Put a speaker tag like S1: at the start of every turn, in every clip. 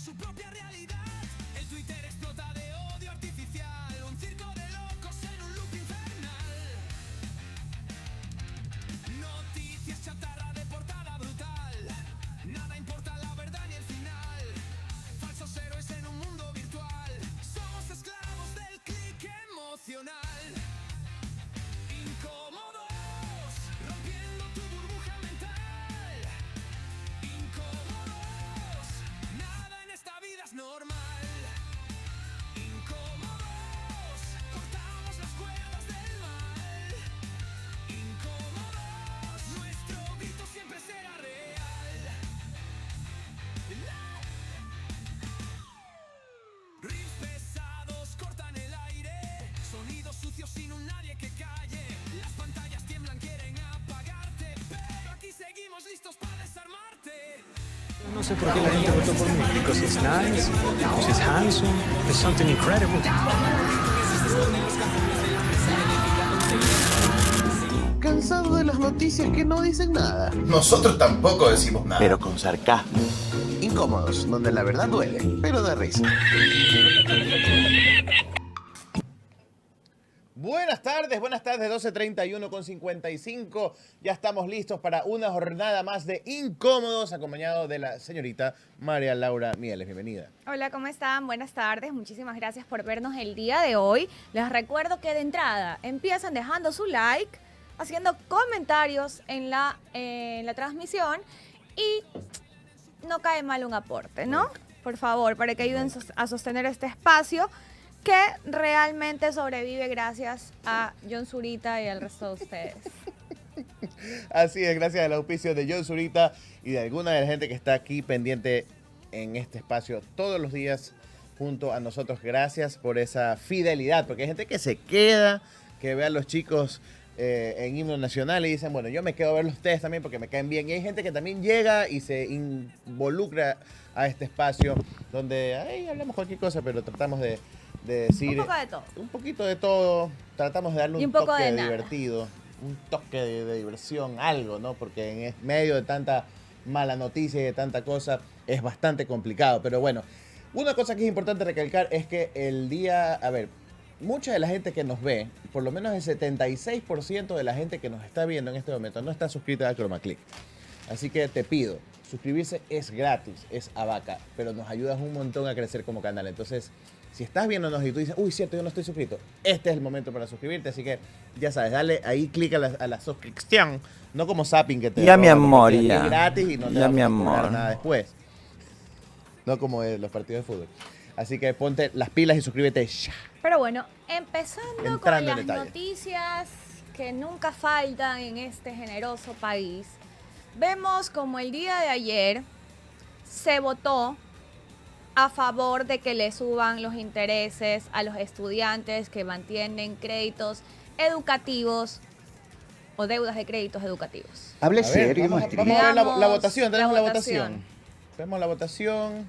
S1: su propia realidad. El Twitter explota de odio artificial, un circo de locos en un loop infernal. Noticias chatarra de portada brutal, nada importa la verdad ni el final. Falsos héroes en un mundo virtual, somos esclavos del click emocional. Incómodos, rompiendo tu burbuja mental. Incómodos, nada en esta vida es normal. Incómodos, cortamos las cuerdas del mal. Incómodos, nuestro grito siempre será real. Riffs pesados cortan el aire, sonidos sucios sin un nadie que calle. Las pantallas tiemblan, quieren apagarte, pero aquí seguimos listos para desarmarte.
S2: No sé por qué la gente votó por mí. Because it's nice, because it's handsome, there's something incredible.
S3: Cansado de las noticias que no dicen nada.
S4: Nosotros tampoco decimos nada.
S5: Pero con sarcasmo.
S3: Incómodos, donde la verdad duele, pero da risa.
S6: Buenas tardes, 12:31 con 55. Ya estamos listos para una jornada más de Incómodos, acompañado de la señorita María Laura Mieles. Bienvenida.
S7: Hola, ¿cómo están? Buenas tardes. Muchísimas gracias por vernos el día de hoy. Les recuerdo que de entrada empiezan dejando su like, haciendo comentarios en la transmisión y no cae mal un aporte, ¿no? Por favor, para que ayuden a sostener este espacio que realmente sobrevive gracias a John Zurita y al resto de ustedes.
S6: Así es, gracias al auspicio de John Zurita y de alguna de la gente que está aquí pendiente en este espacio todos los días junto a nosotros. Gracias por esa fidelidad, porque hay gente que se queda, que ve a los chicos en himno nacional y dicen, bueno, yo me quedo a verlos ustedes también porque me caen bien. Y hay gente que también llega y se involucra a este espacio donde hablamos cualquier cosa, pero tratamos de decir
S7: Un poco de todo.
S6: un poquito de todo, tratamos de darle
S7: Y
S6: un
S7: un poco
S6: toque
S7: de
S6: de
S7: nada.
S6: divertido, un toque de diversión, algo, ¿no? Porque en medio de tanta mala noticia y de tanta cosa es bastante complicado. Pero bueno, una cosa que es importante recalcar es que el día, a ver, mucha de la gente que nos ve, por lo menos el 76% de la gente que nos está viendo en este momento no está suscrita a Chroma Click. Así que te pido, suscribirse es gratis, es abaca, pero nos ayudas un montón a crecer como canal. Entonces, si estás viéndonos y tú dices, uy, cierto, yo no estoy suscrito, este es el momento para suscribirte. Así que, ya sabes, dale ahí clic a la suscripción, no como Zapping que te
S5: Ya, mi
S6: roba,
S5: amor,
S6: porque
S5: ya.
S6: es gratis y no te
S5: Ya,
S6: vamos
S5: mi
S6: a cobrar
S5: amor.
S6: nada después. No como los partidos de fútbol. Así que ponte las pilas y suscríbete ya.
S7: Pero bueno, empezando
S6: Entrando
S7: con
S6: en
S7: las
S6: detalle.
S7: noticias que nunca faltan en este generoso país, vemos como el día de ayer se votó a favor de que le suban los intereses a los estudiantes que mantienen créditos educativos o deudas de créditos educativos.
S3: Hable
S6: A ver,
S3: serio,
S6: vamos a ver
S7: Veamos
S6: la votación, tenemos la
S7: la
S6: votación.
S7: votación.
S6: Vemos la votación.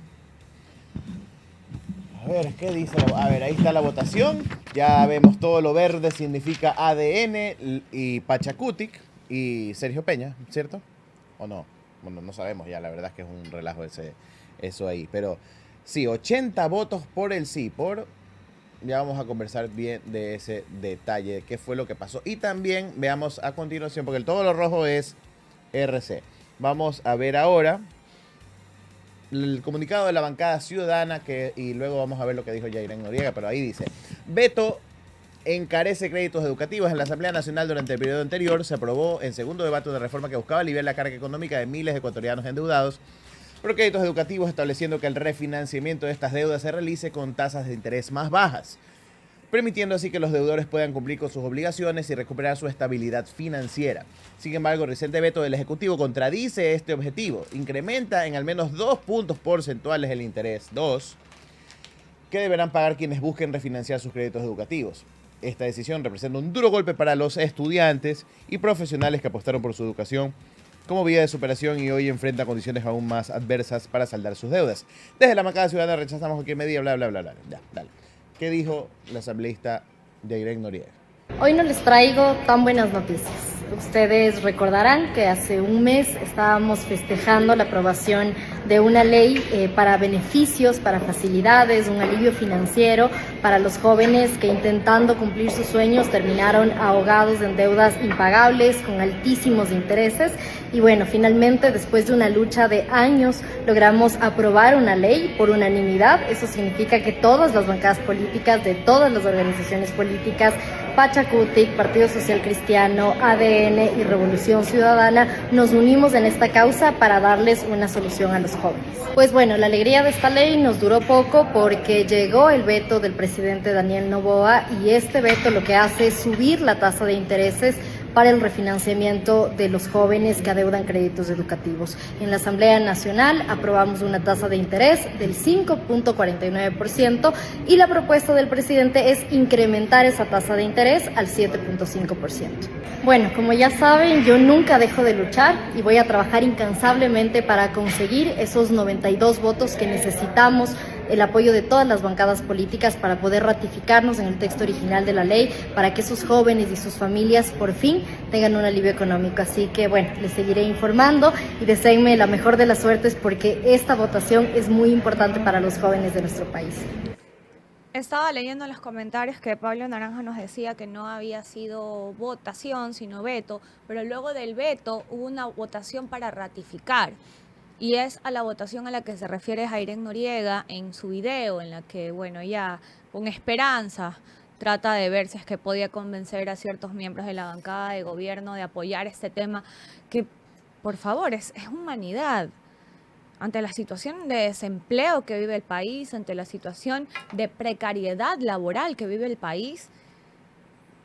S6: A ver, ¿qué dice? A ver, ahí está la votación. Ya vemos todo lo verde, significa ADN y Pachacutic y Sergio Peña, ¿cierto? ¿O no? Bueno, no sabemos ya, la verdad es que es un relajo eso ahí. Pero sí, 80 votos por el sí, ya vamos a conversar bien de ese detalle, qué fue lo que pasó. Y también veamos a continuación, porque el todo lo rojo es RC. Vamos a ver ahora el comunicado de la bancada ciudadana y luego vamos a ver lo que dijo Yairén Noriega, pero ahí dice: Veto encarece créditos educativos. En la Asamblea Nacional durante el periodo anterior se aprobó en segundo debate una reforma que buscaba aliviar la carga económica de miles de ecuatorianos endeudados por créditos educativos, estableciendo que el refinanciamiento de estas deudas se realice con tasas de interés más bajas, permitiendo así que los deudores puedan cumplir con sus obligaciones y recuperar su estabilidad financiera. Sin embargo, el reciente veto del Ejecutivo contradice este objetivo. Incrementa en al menos 2 puntos porcentuales el interés, 2, que deberán pagar quienes busquen refinanciar sus créditos educativos. Esta decisión representa un duro golpe para los estudiantes y profesionales que apostaron por su educación como vía de superación y hoy enfrentan condiciones aún más adversas para saldar sus deudas. Desde la bancada ciudadana rechazamos cualquier medida, bla, bla, bla, bla. Ya, dale. ¿Qué dijo la asambleísta Yairén Noriega?
S8: Hoy no les traigo tan buenas noticias. Ustedes recordarán que hace un mes estábamos festejando la aprobación de una ley para beneficios, para facilidades, un alivio financiero para los jóvenes que intentando cumplir sus sueños terminaron ahogados en deudas impagables con altísimos intereses. Y bueno, finalmente, después de una lucha de años, logramos aprobar una ley por unanimidad. Eso significa que todas las bancadas políticas de todas las organizaciones políticas, Pachakutik, Partido Social Cristiano, ADN y Revolución Ciudadana, nos unimos en esta causa para darles una solución a los jóvenes. Pues bueno, la alegría de esta ley nos duró poco porque llegó el veto del presidente Daniel Noboa, y este veto lo que hace es subir la tasa de intereses para el refinanciamiento de los jóvenes que adeudan créditos educativos. En la Asamblea Nacional aprobamos una tasa de interés del 5.49% y la propuesta del presidente es incrementar esa tasa de interés al 7.5%. Bueno, como ya saben, yo nunca dejo de luchar y voy a trabajar incansablemente para conseguir esos 92 votos que necesitamos, el apoyo de todas las bancadas políticas para poder ratificarnos en el texto original de la ley, para que esos jóvenes y sus familias por fin tengan un alivio económico. Así que bueno, les seguiré informando y deseenme la mejor de las suertes porque esta votación es muy importante para los jóvenes de nuestro país.
S7: Estaba leyendo en los comentarios que Pablo Naranja nos decía que no había sido votación, sino veto, pero luego del veto hubo una votación para ratificar. Y es a la votación a la que se refiere Jairen Noriega en su video, en la que, bueno, ya con esperanza trata de ver si es que podía convencer a ciertos miembros de la bancada de gobierno de apoyar este tema, que, por favor, es humanidad. Ante la situación de desempleo que vive el país, ante la situación de precariedad laboral que vive el país,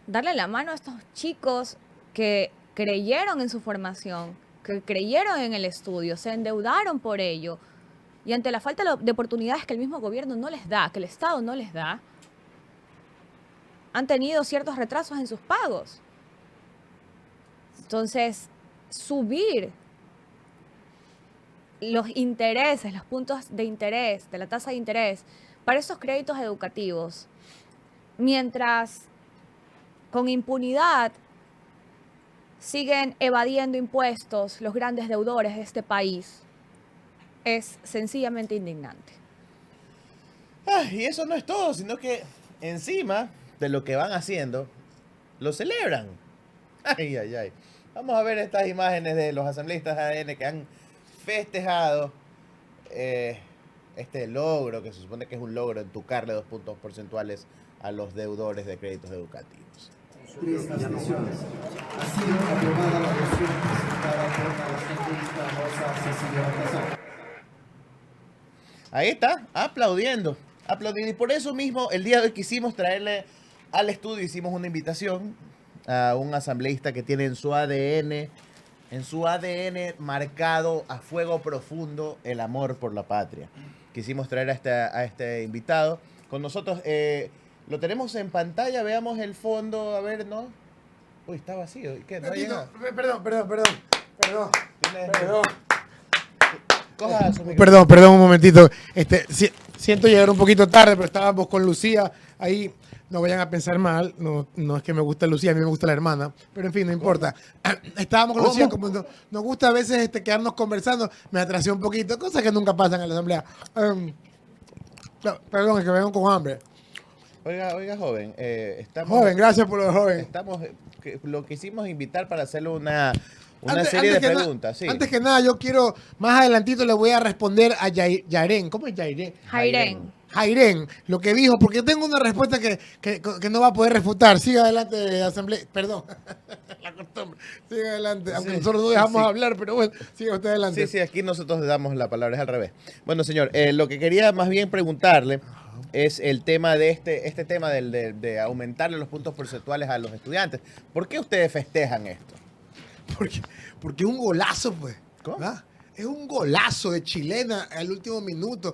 S7: darle la mano a estos chicos que creyeron en su formación, que creyeron en el estudio, se endeudaron por ello, y ante la falta de oportunidades que el mismo gobierno no les da, que el Estado no les da, han tenido ciertos retrasos en sus pagos. Entonces, subir los intereses, los puntos de interés, de la tasa de interés, para esos créditos educativos, mientras con impunidad siguen evadiendo impuestos los grandes deudores de este país, es sencillamente indignante.
S6: Y eso no es todo, sino que encima de lo que van haciendo, lo celebran. Ay, ay, ay. Vamos a ver estas imágenes de los asambleístas ADN que han festejado este logro, que se supone que es un logro, entucarle 2 puntos porcentuales a los deudores de créditos educativos.
S5: 3 abstenciones. Ha sido aprobada la moción presentada por la asambleísta Rosa Cecilia Baltazar.
S6: Ahí está, aplaudiendo. Y por eso mismo, el día de hoy quisimos traerle al estudio, hicimos una invitación a un asambleísta que tiene en su ADN marcado a fuego profundo el amor por la patria. Quisimos traer a este invitado con nosotros. Lo tenemos en pantalla, veamos el fondo, a ver, ¿no? Uy, está vacío. ¿Qué? ¿No llega?
S9: Perdón, un momentito. Siento llegar un poquito tarde, pero estábamos con Lucía ahí. No vayan a pensar mal, no es que me gusta Lucía, a mí me gusta la hermana, pero en fin, no importa. Estábamos con Lucía, como nos gusta a veces quedarnos conversando, me atrasé un poquito, cosas que nunca pasan en la asamblea. Perdón, es que vengo con hambre.
S6: Oiga, joven,
S9: Joven, gracias por lo de joven.
S6: Lo quisimos invitar para hacerle una serie de preguntas. Sí.
S9: Antes que nada, yo quiero, más adelantito le voy a responder a Jairen. ¿Cómo es Jairen? Jairen, lo que dijo, porque tengo una respuesta que no va a poder refutar. Siga adelante, asamblea. Perdón, la costumbre. Siga adelante, aunque nosotros no dejamos hablar, pero bueno, siga usted adelante.
S6: Sí, aquí nosotros le damos la palabra, es al revés. Bueno, señor, lo que quería más bien preguntarle es el tema de este tema de aumentarle los puntos porcentuales a los estudiantes. ¿Por qué ustedes festejan esto?
S9: Porque es un golazo, pues.
S6: ¿Cómo?
S9: ¿Verdad? Es un golazo de chilena al último minuto.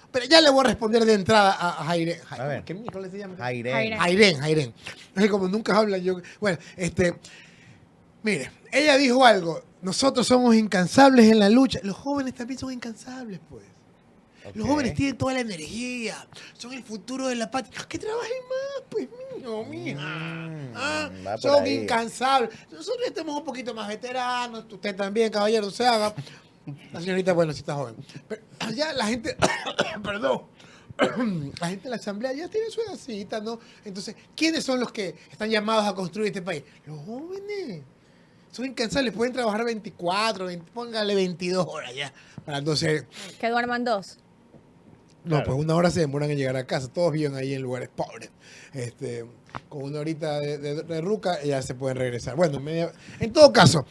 S9: Pero ya le voy a responder de entrada a Jairen.
S6: A ver.
S9: ¿Qué miércoles se llama?
S6: Jairen.
S9: Es como nunca hablan yo. Bueno, mire, ella dijo algo. Nosotros somos incansables en la lucha. Los jóvenes también son incansables, pues. Okay. Los jóvenes tienen toda la energía. Son el futuro de la patria. Que trabajen más, pues, mija. Son incansables. Nosotros estamos un poquito más veteranos. Usted también, caballero, se haga. La señorita, bueno, sí está joven. Pero allá la gente, perdón, la gente de la asamblea ya tiene su edadcita, ¿no? Entonces, ¿quiénes son los que están llamados a construir este país? Los jóvenes. Son incansables, pueden trabajar 24, póngale 22 horas ya. Para entonces,
S7: Que duerman 2.
S9: no,
S6: Claro.
S9: pues 1 hora se demoran en llegar a casa. Todos viven ahí en lugares pobres. Con 1 horita de ruca ya se pueden regresar. Bueno, en todo caso,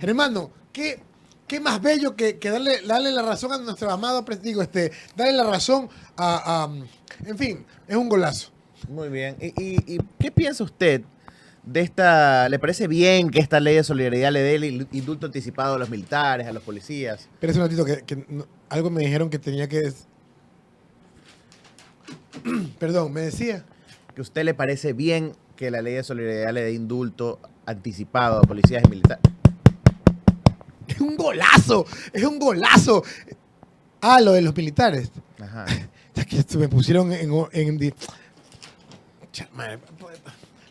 S9: hermano, ¿qué más bello que darle la razón a nuestro amado prestigo? Darle la razón en fin, es un golazo.
S6: Muy bien. ¿Y qué piensa usted de esta? ¿Le parece bien que esta ley de solidaridad le dé el indulto anticipado a los militares, a los policías?
S9: Pero es un ratito algo me dijeron que tenía que... Perdón, me decía.
S6: ¿Que a usted le parece bien que la ley de solidaridad le dé indulto anticipado a policías y militares?
S9: Es un golazo, es un golazo. Ah, lo de los militares.
S6: Ajá.
S9: Ya que me pusieron Madre,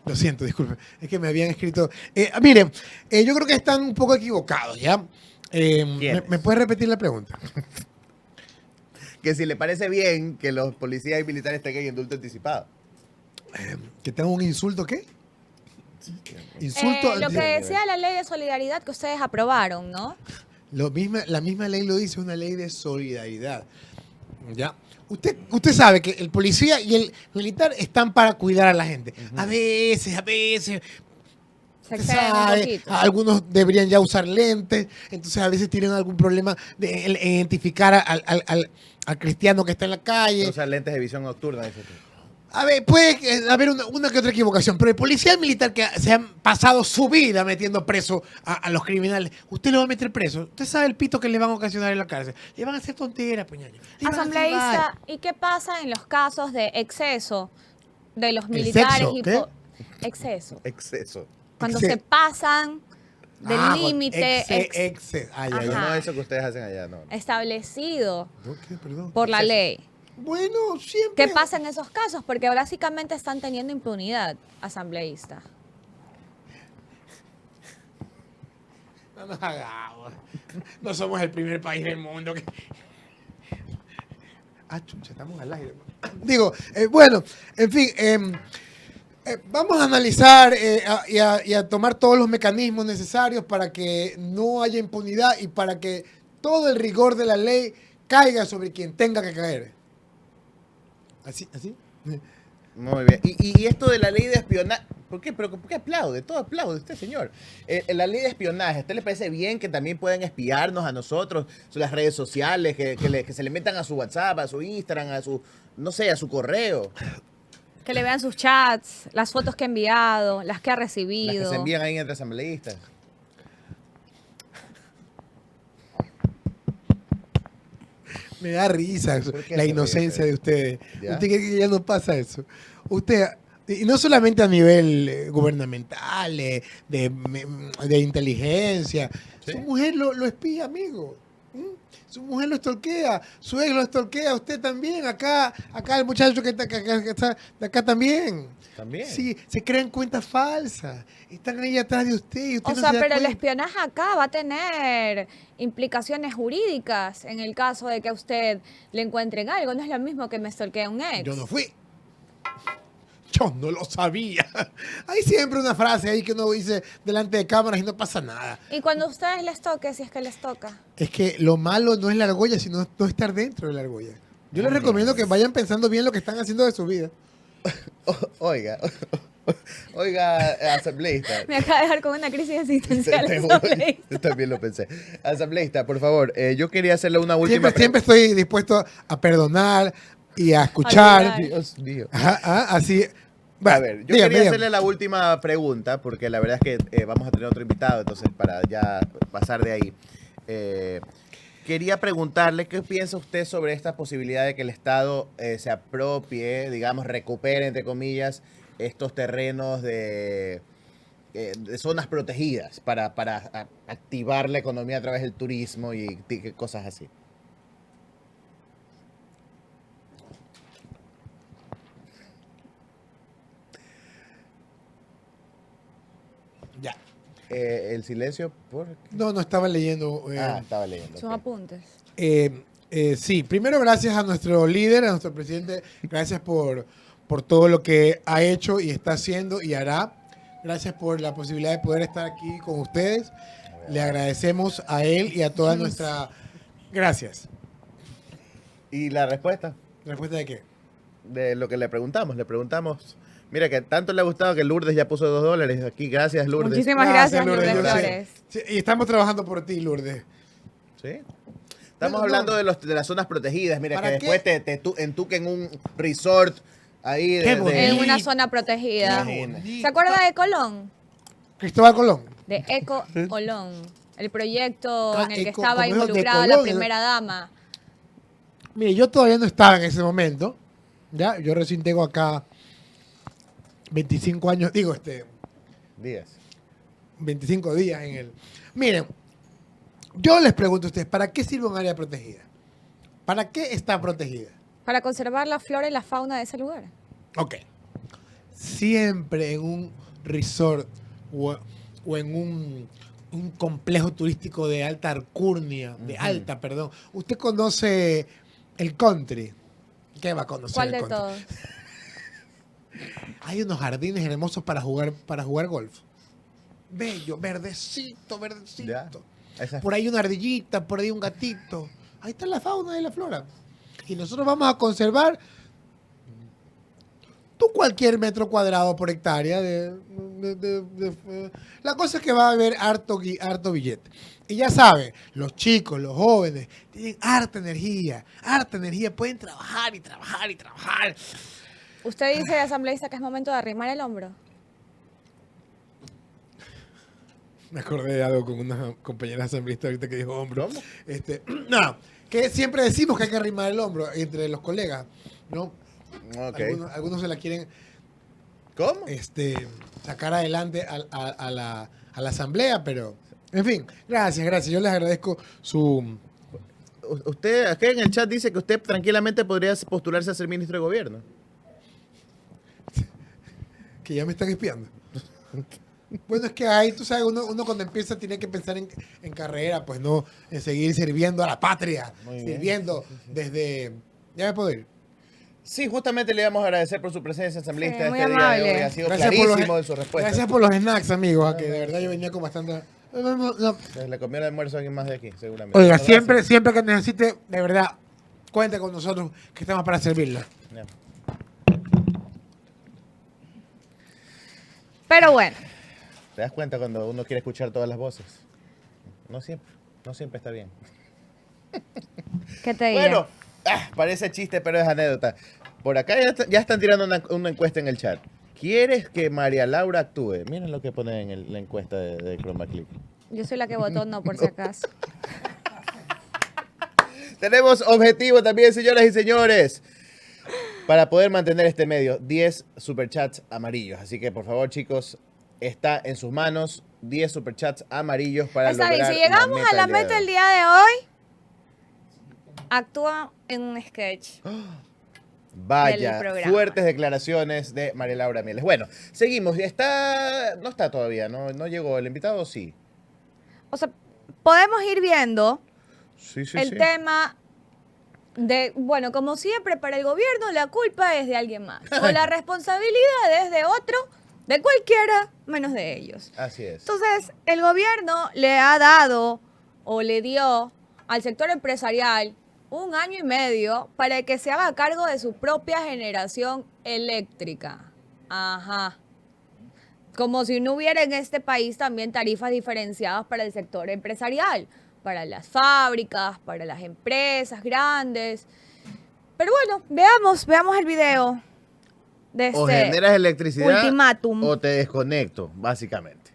S9: lo siento, disculpe. Es que me habían escrito. Miren, yo creo que están un poco equivocados, ¿ya? ¿Me puedes repetir la pregunta?
S6: Que si le parece bien que los policías y militares tengan indulto anticipado.
S9: ¿Que tengo un insulto qué? Insulto.
S7: Lo que decía la ley de solidaridad que ustedes aprobaron, ¿no?
S9: La misma ley lo dice, una ley de solidaridad. ¿Ya? Usted sabe que el policía y el militar están para cuidar a la gente. A veces.
S7: Se
S9: Usted
S7: exceden un
S9: sabe,
S7: poquito.
S9: algunos deberían ya usar lentes, entonces a veces tienen algún problema de identificar al cristiano que está en la calle.
S6: Usar lentes de visión nocturna, dice tú.
S9: A ver, puede haber una que otra equivocación, pero el policía y el militar que se han pasado su vida metiendo preso a los criminales, usted lo va a meter preso. Usted sabe el pito que le van a ocasionar en la cárcel. Le van a hacer tonteras, puñaño. Le van a hacer daño.
S7: Asambleísta, ¿y qué pasa en los casos de exceso de los militares?
S9: sexo? ¿Qué?
S7: Exceso.
S6: Exceso.
S7: Cuando
S9: Exce-
S7: se pasan del límite
S9: Ay,
S6: Pero
S7: Ajá.
S6: no eso que ustedes hacen allá, no.
S7: establecido
S9: ¿Qué? Perdón.
S7: por la ley.
S9: Bueno, siempre.
S7: ¿Qué pasa en esos casos? Porque básicamente están teniendo impunidad, asambleísta.
S9: No nos hagamos. No somos el primer país del mundo que... Chucha, estamos al aire. Digo, bueno, en fin, vamos a analizar y a tomar todos los mecanismos necesarios para que no haya impunidad y para que todo el rigor de la ley caiga sobre quien tenga que caer. ¿Así?
S6: Muy bien. Y esto de la ley de espionaje, ¿por qué? ¿Pero por qué aplaude? Todo aplaude usted, señor. La ley de espionaje, ¿a usted le parece bien que también puedan espiarnos a nosotros, las redes sociales, que se le metan a su WhatsApp, a su Instagram, a su, no sé, a su correo?
S7: Que le vean sus chats, las fotos que ha enviado, las que ha
S6: Las que
S7: recibido.
S6: se envían ahí entre asambleístas.
S9: Me da risa
S6: ¿Por qué
S9: la
S6: se ríe
S9: inocencia
S6: usted?
S9: de ustedes.
S6: ¿Ya?
S9: ¿Usted cree que ya no pasa eso? Usted, y no solamente a nivel gubernamental, de inteligencia.
S6: Sí.
S9: Su mujer lo espía, amigo. Su mujer lo estorquea, su ex lo estorquea, usted también, acá el muchacho que está de acá también.
S6: También.
S9: Sí, se crean cuentas falsas, están ahí atrás de usted y usted
S7: O
S9: no
S7: sea,
S9: se da
S7: pero el
S9: cuenta.
S7: espionaje acá va a tener implicaciones jurídicas en el caso de que a usted le encuentren algo. No es lo mismo que me stalkee un ex.
S9: Yo no fui. Yo no lo sabía. Hay siempre una frase ahí que uno dice delante de cámaras y no pasa nada.
S7: Y cuando a ustedes les toque, si es que les toca.
S9: Es que lo malo no es la argolla, sino no estar dentro de la argolla. Yo les recomiendo que vayan pensando bien lo que están haciendo de su vida.
S6: Oiga, asambleísta.
S7: Me acaba de dejar con una crisis existencial. asambleísta.
S6: Yo también lo pensé. Asambleísta, por favor, yo quería hacerle una última
S9: Siempre estoy dispuesto a perdonar y a escuchar.
S7: Olvidar.
S6: Dios mío.
S9: Así.
S6: A ver, yo
S9: dígame,
S6: quería
S9: dígame.
S6: hacerle la última pregunta, porque la verdad es que vamos a tener otro invitado, entonces para ya pasar de ahí. Quería preguntarle qué piensa usted sobre esta posibilidad de que el Estado se apropie, digamos, recupere, entre comillas, estos terrenos de zonas protegidas para activar la economía a través del turismo y cosas así.
S9: Ya.
S6: El silencio por...
S9: No estaba leyendo.
S6: Estaba leyendo.
S7: Sus apuntes.
S9: Sí, primero gracias a nuestro líder, a nuestro presidente, gracias por todo lo que ha hecho y está haciendo y hará. Gracias por la posibilidad de poder estar aquí con ustedes. Le agradecemos a él y a toda nuestra... Gracias.
S6: ¿Y la respuesta?
S9: ¿Respuesta de qué?
S6: De lo que le preguntamos. Le preguntamos, mira, que tanto le ha gustado que Lourdes ya puso $2 aquí. Gracias, Lourdes.
S7: Muchísimas gracias, Lourdes
S9: Yo sé.
S7: Flores.
S9: Sí, y estamos trabajando por ti, Lourdes.
S6: ¿Sí? Estamos
S9: No,
S6: hablando de las zonas protegidas. Mira, que
S9: ¿Para
S6: después te entuquen un resort ahí.
S9: Qué bonito.
S7: En una zona protegida.
S6: Imagina.
S7: ¿Se acuerda de Colón?
S9: Cristóbal Colón.
S7: De Eco Colón. El proyecto en el que
S9: Eco-
S7: estaba
S9: como dijo, de
S7: involucrada la
S9: Colón,
S7: primera dama.
S9: Mire, yo todavía no estaba en ese momento. Ya, yo recién tengo acá 25 años, 25 días en el... Miren, yo les pregunto a ustedes, ¿para qué sirve un área protegida? ¿Para qué está protegida?
S7: Para conservar la flora y la fauna de ese lugar.
S9: Ok. Siempre en un resort o en un complejo turístico de alta alcurnia, perdón. ¿Usted conoce el country? ¿Qué va a conocer
S7: ¿Cuál
S9: el
S7: de
S9: country?
S7: todos?
S9: Hay unos jardines hermosos para jugar golf. Bello, verdecito.
S6: Ya. Esa-
S9: Por ahí una ardillita, por ahí un gatito. Ahí está la fauna y la flora. Y nosotros vamos a conservar cualquier metro cuadrado por hectárea. La cosa es que va a haber harto billete. Y ya saben, los chicos, los jóvenes, tienen harta energía. Pueden trabajar y trabajar y trabajar.
S7: ¿Usted dice, asambleísta, que es momento de arrimar el hombro?
S9: Me acordé de algo con una compañera asambleísta ahorita que dijo hombro. No, que siempre decimos que hay que arrimar el hombro entre los colegas, ¿no?
S6: Okay.
S9: Algunos se la quieren
S6: ¿Cómo?
S9: sacar adelante a la asamblea, pero en fin, gracias. Yo les agradezco su...
S6: Usted, aquí en el chat dice que usted tranquilamente podría postularse a ser ministro de gobierno.
S9: Que ya me están espiando. Bueno, es que ahí, tú sabes, uno cuando empieza tiene que pensar en carrera, pues no en seguir sirviendo a la patria,
S6: Muy bien.
S9: sirviendo desde... ¿Ya me puedo ir?
S6: Sí, justamente le íbamos a agradecer por su presencia, asambleísta,
S7: Sí, muy
S6: este día de
S7: amable.
S6: hoy. Ha sido
S9: Gracias por
S6: clarísimo
S9: los-
S6: en su respuesta.
S9: Gracias por los snacks, amigos, que de verdad yo venía con bastante... No.
S6: Le comió el almuerzo a alguien más de aquí, seguramente.
S9: Oiga,
S6: Gracias.
S9: siempre que necesite, de verdad, cuente con nosotros, que estamos para servirla.
S6: Ya.
S7: Pero bueno,
S6: ¿Te das cuenta cuando uno quiere escuchar todas las voces? No siempre está bien.
S7: ¿qué te digo?
S6: Bueno, parece chiste, pero es anécdota. Por acá ya están tirando una encuesta en el chat. ¿Quieres que María Laura actúe? Miren lo que pone en la encuesta de Chroma Click.
S7: Yo soy la que votó no, por si acaso.
S6: Tenemos objetivo también, señoras y señores, para poder mantener este medio. 10 superchats amarillos. Así que, por favor, chicos, está en sus manos 10 superchats amarillos para
S7: Está bien,
S6: lograr
S7: si llegamos a la meta
S6: del
S7: el día de hoy, actúa en un sketch.
S6: Vaya,
S7: del programa.
S6: fuertes declaraciones de María Laura Mieles. Bueno, seguimos. No está todavía, no llegó. ¿El invitado? Sí.
S7: O sea, podemos ir viendo
S6: Sí.
S7: el tema de, bueno, como siempre, para el gobierno la culpa es de alguien más. O la responsabilidad es de otro, de cualquiera, menos de ellos.
S6: Así es.
S7: Entonces, el gobierno le ha dado o le dio al sector empresarial 1 año y medio para que se haga cargo de su propia generación eléctrica. Ajá. Como si no hubiera en este país también tarifas diferenciadas para el sector empresarial, para las fábricas, para las empresas grandes. Pero bueno, veamos el video de
S6: O
S7: este
S6: generas electricidad
S7: ultimátum.
S6: o te desconecto, básicamente.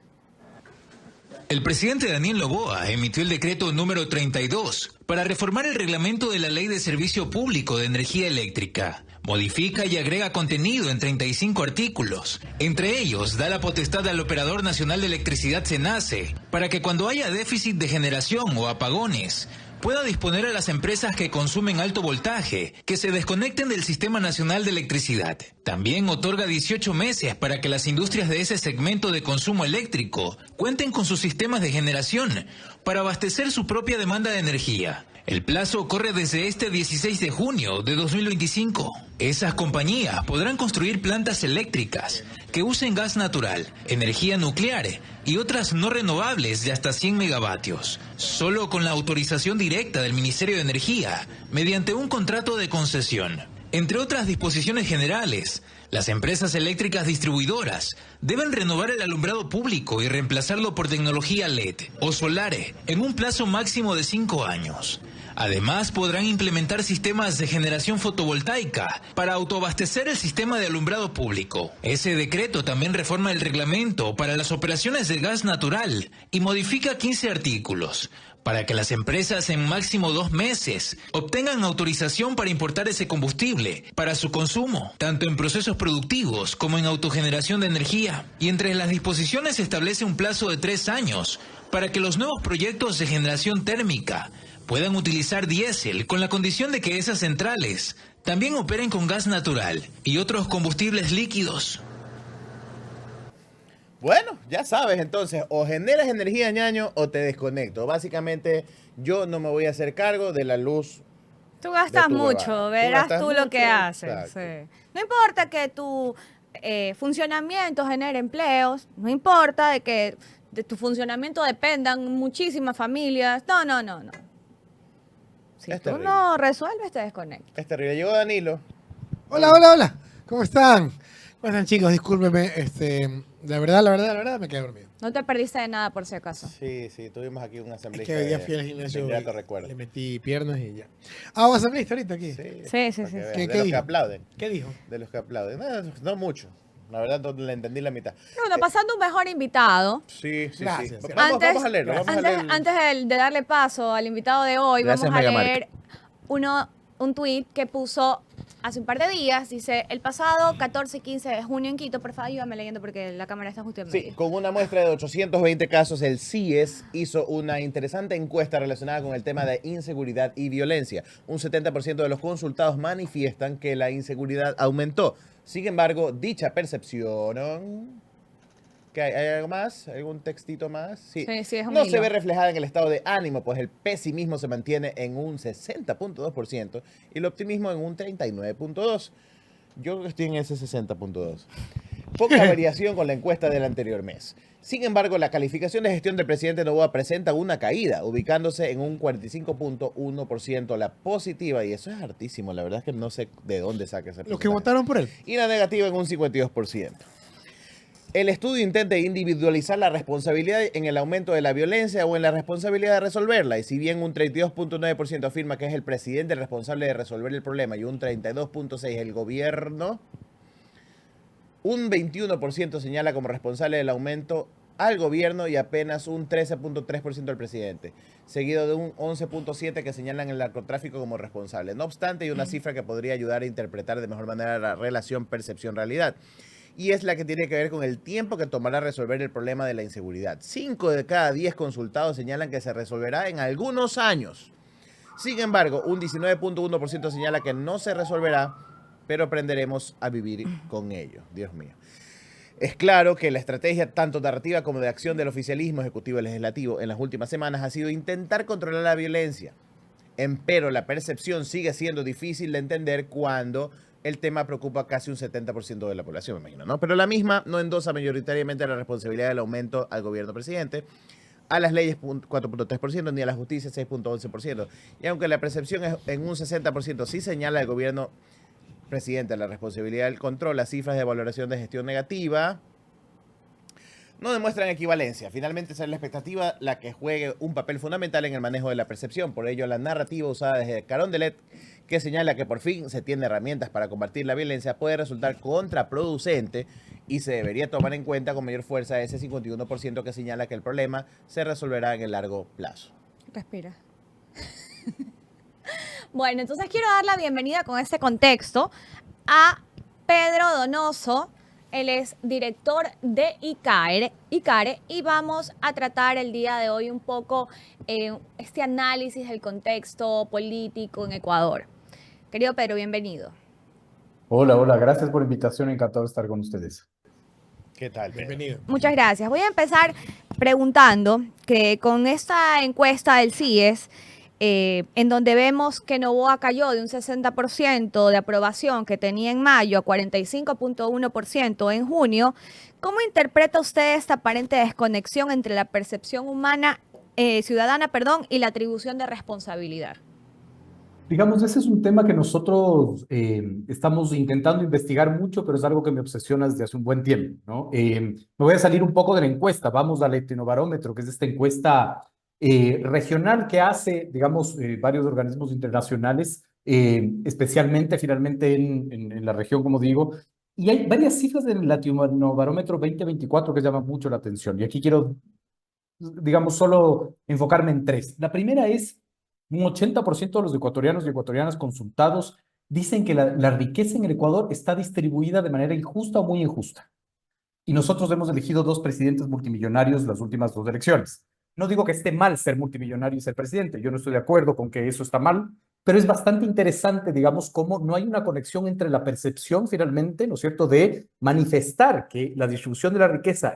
S10: El presidente Daniel Noboa emitió el decreto número 32 para reformar el reglamento de la Ley de Servicio Público de Energía Eléctrica. Modifica y agrega contenido en 35 artículos. Entre ellos, da la potestad al Operador Nacional de Electricidad SENACE para que cuando haya déficit de generación o apagones, pueda disponer a las empresas que consumen alto voltaje que se desconecten del Sistema Nacional de Electricidad. También otorga 18 meses para que las industrias de ese segmento de consumo eléctrico cuenten con sus sistemas de generación para abastecer su propia demanda de energía. El plazo corre desde este 16 de junio de 2025. Esas compañías podrán construir plantas eléctricas que usen gas natural, energía nuclear y otras no renovables de hasta 100 megavatios, solo con la autorización directa del Ministerio de Energía, mediante un contrato de concesión. Entre otras disposiciones generales, las empresas eléctricas distribuidoras deben renovar el alumbrado público y reemplazarlo por tecnología LED o solar en un plazo máximo de 5 años. Además, podrán implementar sistemas de generación fotovoltaica para autoabastecer el sistema de alumbrado público. Ese decreto también reforma el reglamento para las operaciones de gas natural y modifica 15 artículos para que las empresas en máximo 2 meses obtengan autorización para importar ese combustible para su consumo, tanto en procesos productivos como en autogeneración de energía. Y entre las disposiciones se establece un plazo de 3 años para que los nuevos proyectos de generación térmica puedan utilizar diésel con la condición de que esas centrales también operen con gas natural y otros combustibles líquidos.
S6: Bueno, ya sabes, entonces, o generas energía, ñaño, o te desconecto. Básicamente, yo no me voy a hacer cargo de la luz.
S7: Tú gastas
S6: de tu
S7: mucho,
S6: hogar.
S7: verás
S6: gastas
S7: tú lo
S6: mucho,
S7: que haces.
S6: exacto.
S7: Sí. No importa que tu funcionamiento genere empleos, no importa de que de tu funcionamiento dependan muchísimas familias. No. Si
S6: Es
S7: tú
S6: terrible.
S7: no resuelves, te desconectas.
S6: Es terrible. Llegó Danilo.
S9: Hola. ¿Cómo están? ¿Cómo están, chicos? Discúlpenme. La verdad, me quedé dormido.
S7: No te perdiste de nada, por si acaso.
S6: Sí, tuvimos aquí un
S9: Es
S6: asambleísta.
S9: que hoy día fui al gimnasio
S6: Ya
S9: y
S6: te recuerdo.
S9: le metí piernas y ya. ¿Un asambleísta ahorita aquí?
S7: Sí.
S6: Para que veas,
S9: ¿Qué
S6: de los que
S9: dijo?
S6: aplauden.
S9: ¿Qué dijo?
S6: De los que aplauden. No mucho. La verdad, no le entendí la mitad.
S7: Bueno, pasando un mejor invitado.
S6: Sí.
S9: Gracias.
S6: Vamos a leerlo.
S7: Antes de darle paso al invitado de hoy,
S6: Gracias,
S7: vamos a
S6: Megamark.
S7: leer un tuit que puso hace un par de días. Dice, el pasado 14 y 15 de junio en Quito, por favor, ayúdame leyendo porque la cámara está justo en medio.
S6: Sí, con una muestra de 820 casos, el CIES hizo una interesante encuesta relacionada con el tema de inseguridad y violencia. Un 70% de los consultados manifiestan que la inseguridad aumentó. Sin embargo, dicha percepción... ¿Qué hay? ¿Hay algo más? ¿Algún textito más? Sí.
S7: Sí, es un
S6: No
S7: hilo.
S6: se ve reflejada en el estado de ánimo, pues el pesimismo se mantiene en un 60.2% y el optimismo en un 39.2%. Yo creo que estoy en ese 60.2%. Poca variación con la encuesta del anterior mes. Sin embargo, la calificación de gestión del presidente Noboa presenta una caída, ubicándose en un 45.1% la positiva, y eso es hartísimo. La verdad es que no sé de dónde saca ese
S9: Los que
S6: porcentaje.
S9: votaron por él.
S6: Y la negativa en un 52%. El estudio intenta individualizar la responsabilidad en el aumento de la violencia o en la responsabilidad de resolverla. Y si bien un 32.9% afirma que es el presidente el responsable de resolver el problema y un 32.6% el gobierno, un 21% señala como responsable del aumento al gobierno y apenas un 13.3% al presidente, seguido de un 11.7% que señalan el narcotráfico como responsable. No obstante, hay una cifra que podría ayudar a interpretar de mejor manera la relación percepción-realidad. Y es la que tiene que ver con el tiempo que tomará resolver el problema de la inseguridad. 5 de cada 10 consultados señalan que se resolverá en algunos años. Sin embargo, un 19.1% señala que no se resolverá, pero aprenderemos a vivir con ello. Dios mío. Es claro que la estrategia tanto narrativa como de acción del oficialismo ejecutivo y legislativo en las últimas semanas ha sido intentar controlar la violencia. Empero la percepción sigue siendo difícil de entender cuando el tema preocupa a casi un 70% de la población, me imagino, ¿no? Pero la misma no endosa mayoritariamente la responsabilidad del aumento al gobierno presidente, a las leyes 4.3%, ni a la justicia 6.11%. Y aunque la percepción es en un 60% sí señala al gobierno presidente la responsabilidad del control, las cifras de valoración de gestión negativa no demuestran equivalencia. Finalmente será la expectativa la que juegue un papel fundamental en el manejo de la percepción. Por ello, la narrativa usada desde Carondelet, que señala que por fin se tiene herramientas para combatir la violencia, puede resultar contraproducente y se debería tomar en cuenta con mayor fuerza ese 51% que señala que el problema se resolverá en el largo plazo.
S7: Respira. Bueno, entonces quiero dar la bienvenida con este contexto a Pedro Donoso, Él es director de ICARE, y vamos a tratar el día de hoy un poco este análisis del contexto político en Ecuador. Querido Pedro, bienvenido.
S11: Hola, hola, gracias por la invitación, encantado de estar con ustedes.
S6: ¿Qué tal, Pedro?
S9: Bienvenido.
S7: Muchas gracias. Voy a empezar preguntando que con esta encuesta del CIES, en donde vemos que Noboa cayó de un 60% de aprobación que tenía en mayo a 45.1% en junio, ¿cómo interpreta usted esta aparente desconexión entre la percepción humana, ciudadana, y la atribución de responsabilidad?
S11: Digamos, ese es un tema que nosotros estamos intentando investigar mucho, pero es algo que me obsesiona desde hace un buen tiempo, ¿no? Me voy a salir un poco de la encuesta, vamos al Etnobarómetro, que es esta encuesta regional que hace, digamos, varios organismos internacionales, especialmente finalmente en la región, como digo, y hay varias cifras del Latinobarómetro 2024 que llaman mucho la atención, y aquí quiero, digamos, solo enfocarme en tres. La primera es un 80% de los ecuatorianos y ecuatorianas consultados dicen que la riqueza en el Ecuador está distribuida de manera injusta o muy injusta. Y nosotros hemos elegido 2 presidentes multimillonarios las últimas 2 elecciones. No digo que esté mal ser multimillonario y ser presidente, yo no estoy de acuerdo con que eso está mal, pero es bastante interesante, digamos, cómo no hay una conexión entre la percepción finalmente, ¿no es cierto?, de manifestar que la distribución de la riqueza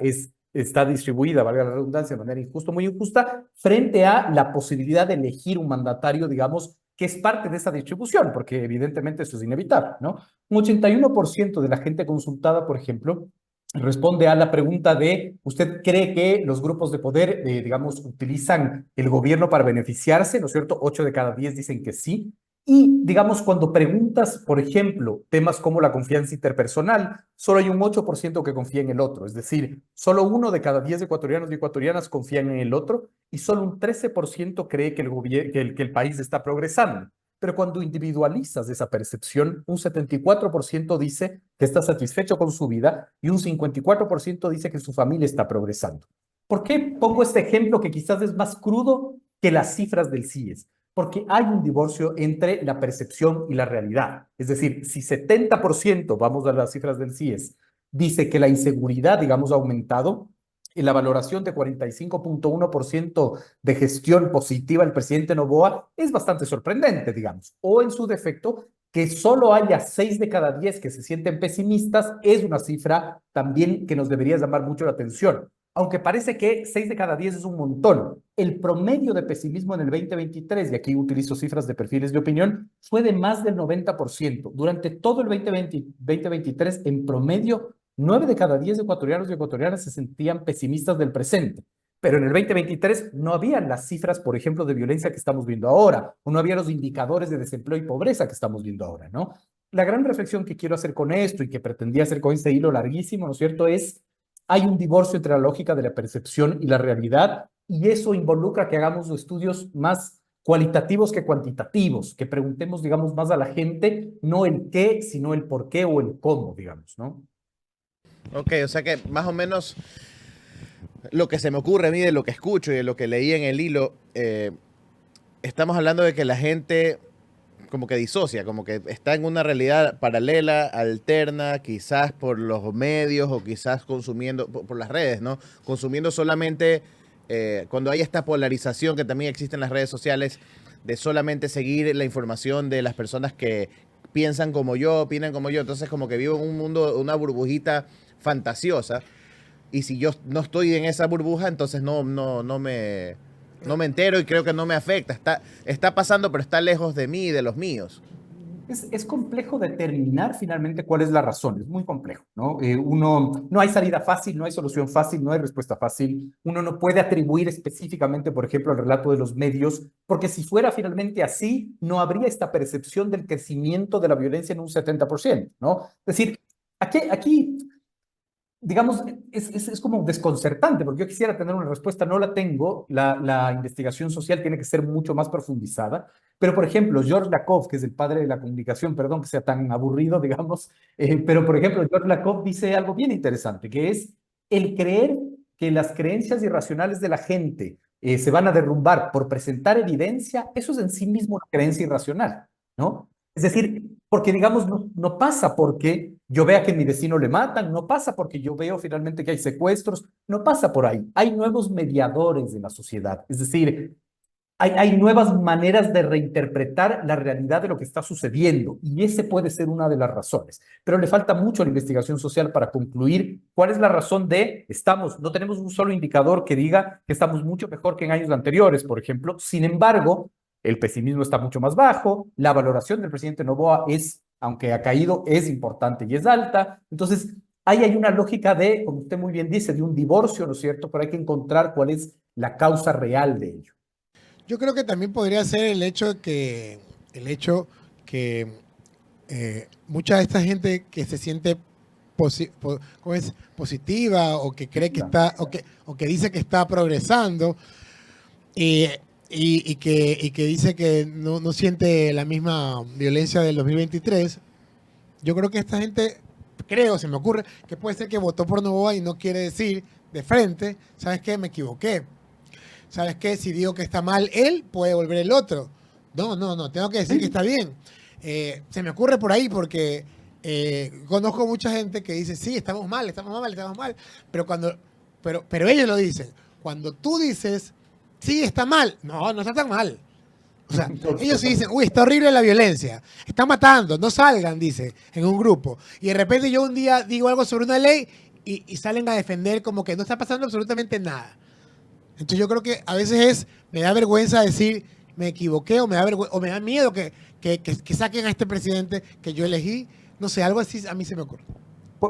S11: está distribuida, valga la redundancia, de manera injusta o muy injusta, frente a la posibilidad de elegir un mandatario, digamos, que es parte de esa distribución, porque evidentemente eso es inevitable, ¿no? Un 81% de la gente consultada, por ejemplo, responde a la pregunta de, ¿usted cree que los grupos de poder, digamos, utilizan el gobierno para beneficiarse? ¿No es cierto? 8 de cada 10 dicen que sí. Y, digamos, cuando preguntas, por ejemplo, temas como la confianza interpersonal, solo hay un 8% que confía en el otro. Es decir, solo 1 de cada 10 ecuatorianos y ecuatorianas confían en el otro y solo un 13% cree que el país está progresando. Pero cuando individualizas esa percepción, un 74% dice que está satisfecho con su vida y un 54% dice que su familia está progresando. ¿Por qué pongo este ejemplo que quizás es más crudo que las cifras del CIES? Porque hay un divorcio entre la percepción y la realidad. Es decir, si 70%, vamos a las cifras del CIES, dice que la inseguridad, digamos, ha aumentado, en la valoración de 45.1% de gestión positiva del presidente Noboa es bastante sorprendente, digamos. O en su defecto, que solo haya 6 de cada 10 que se sienten pesimistas es una cifra también que nos debería llamar mucho la atención. Aunque parece que 6 de cada 10 es un montón, el promedio de pesimismo en el 2023, y aquí utilizo cifras de perfiles de opinión, fue de más del 90%. Durante todo el 2023, en promedio, 9 de cada 10 ecuatorianos y ecuatorianas se sentían pesimistas del presente. Pero en el 2023 no había las cifras, por ejemplo, de violencia que estamos viendo ahora, o no había los indicadores de desempleo y pobreza que estamos viendo ahora, ¿no? La gran reflexión que quiero hacer con esto y que pretendía hacer con este hilo larguísimo, ¿no es cierto?, es hay un divorcio entre la lógica de la percepción y la realidad, y eso involucra que hagamos estudios más cualitativos que cuantitativos, que preguntemos, digamos, más a la gente, no el qué, sino el por qué o el cómo, digamos, ¿no?
S6: Ok, o sea que más o menos lo que se me ocurre a mí de lo que escucho y de lo que leí en el hilo, estamos hablando de que la gente como que disocia, como que está en una realidad paralela, alterna, quizás por los medios o quizás consumiendo por las redes, ¿no? Consumiendo solamente cuando hay esta polarización que también existe en las redes sociales de solamente seguir la información de las personas que piensan como yo, opinan como yo, entonces como que vivo en un mundo, una burbujita fantasiosa, y si yo no estoy en esa burbuja, entonces no me entero y creo que no me afecta. Está pasando, pero está lejos de mí y de los míos.
S11: Es complejo determinar finalmente cuál es la razón, es muy complejo, ¿no? No hay salida fácil, no hay solución fácil, no hay respuesta fácil. Uno no puede atribuir específicamente, por ejemplo, al relato de los medios, porque si fuera finalmente así, no habría esta percepción del crecimiento de la violencia en un 70%, ¿no? Es decir, aquí digamos, es como desconcertante, porque yo quisiera tener una respuesta, no la tengo, la investigación social tiene que ser mucho más profundizada, pero por ejemplo, George Lakoff, que es el padre de la comunicación, perdón que sea tan aburrido, digamos, pero por ejemplo, George Lakoff dice algo bien interesante, que es el creer que las creencias irracionales de la gente se van a derrumbar por presentar evidencia, eso es en sí mismo una creencia irracional, ¿no? Es decir, porque digamos, no pasa porque yo vea que a mi vecino le matan, no pasa porque yo veo finalmente que hay secuestros, no pasa por ahí. Hay nuevos mediadores de la sociedad, es decir, hay nuevas maneras de reinterpretar la realidad de lo que está sucediendo y ese puede ser una de las razones. Pero le falta mucho a la investigación social para concluir cuál es la razón de no tenemos un solo indicador que diga que estamos mucho mejor que en años anteriores, por ejemplo. Sin embargo, el pesimismo está mucho más bajo, la valoración del presidente Noboa aunque ha caído, es importante y es alta. Entonces, ahí hay una lógica de, como usted muy bien dice, de un divorcio, ¿no es cierto? Pero hay que encontrar cuál es la causa real de ello.
S9: Yo creo que también podría ser el hecho que mucha de esta gente que se siente ¿cómo es? Positiva o que cree que está o que dice que está progresando y que dice que no siente la misma violencia del 2023. Yo creo que esta gente, se me ocurre que puede ser que votó por Noboa y no quiere decir de frente, ¿sabes qué? Me equivoqué. ¿Sabes qué? Si digo que está mal él, puede volver el otro. No, tengo que decir que está bien. Se me ocurre por ahí porque conozco mucha gente que dice, sí, estamos mal, pero ellos lo dicen. Cuando tú dices, sí, está mal, no está tan mal. O sea, ellos sí dicen, uy, está horrible la violencia, está matando, no salgan, dice, en un grupo. Y de repente yo un día digo algo sobre una ley y salen a defender como que no está pasando absolutamente nada. Entonces yo creo que a veces me da vergüenza decir, me equivoqué o me da miedo que saquen a este presidente que yo elegí. No sé, algo así a mí se me ocurre.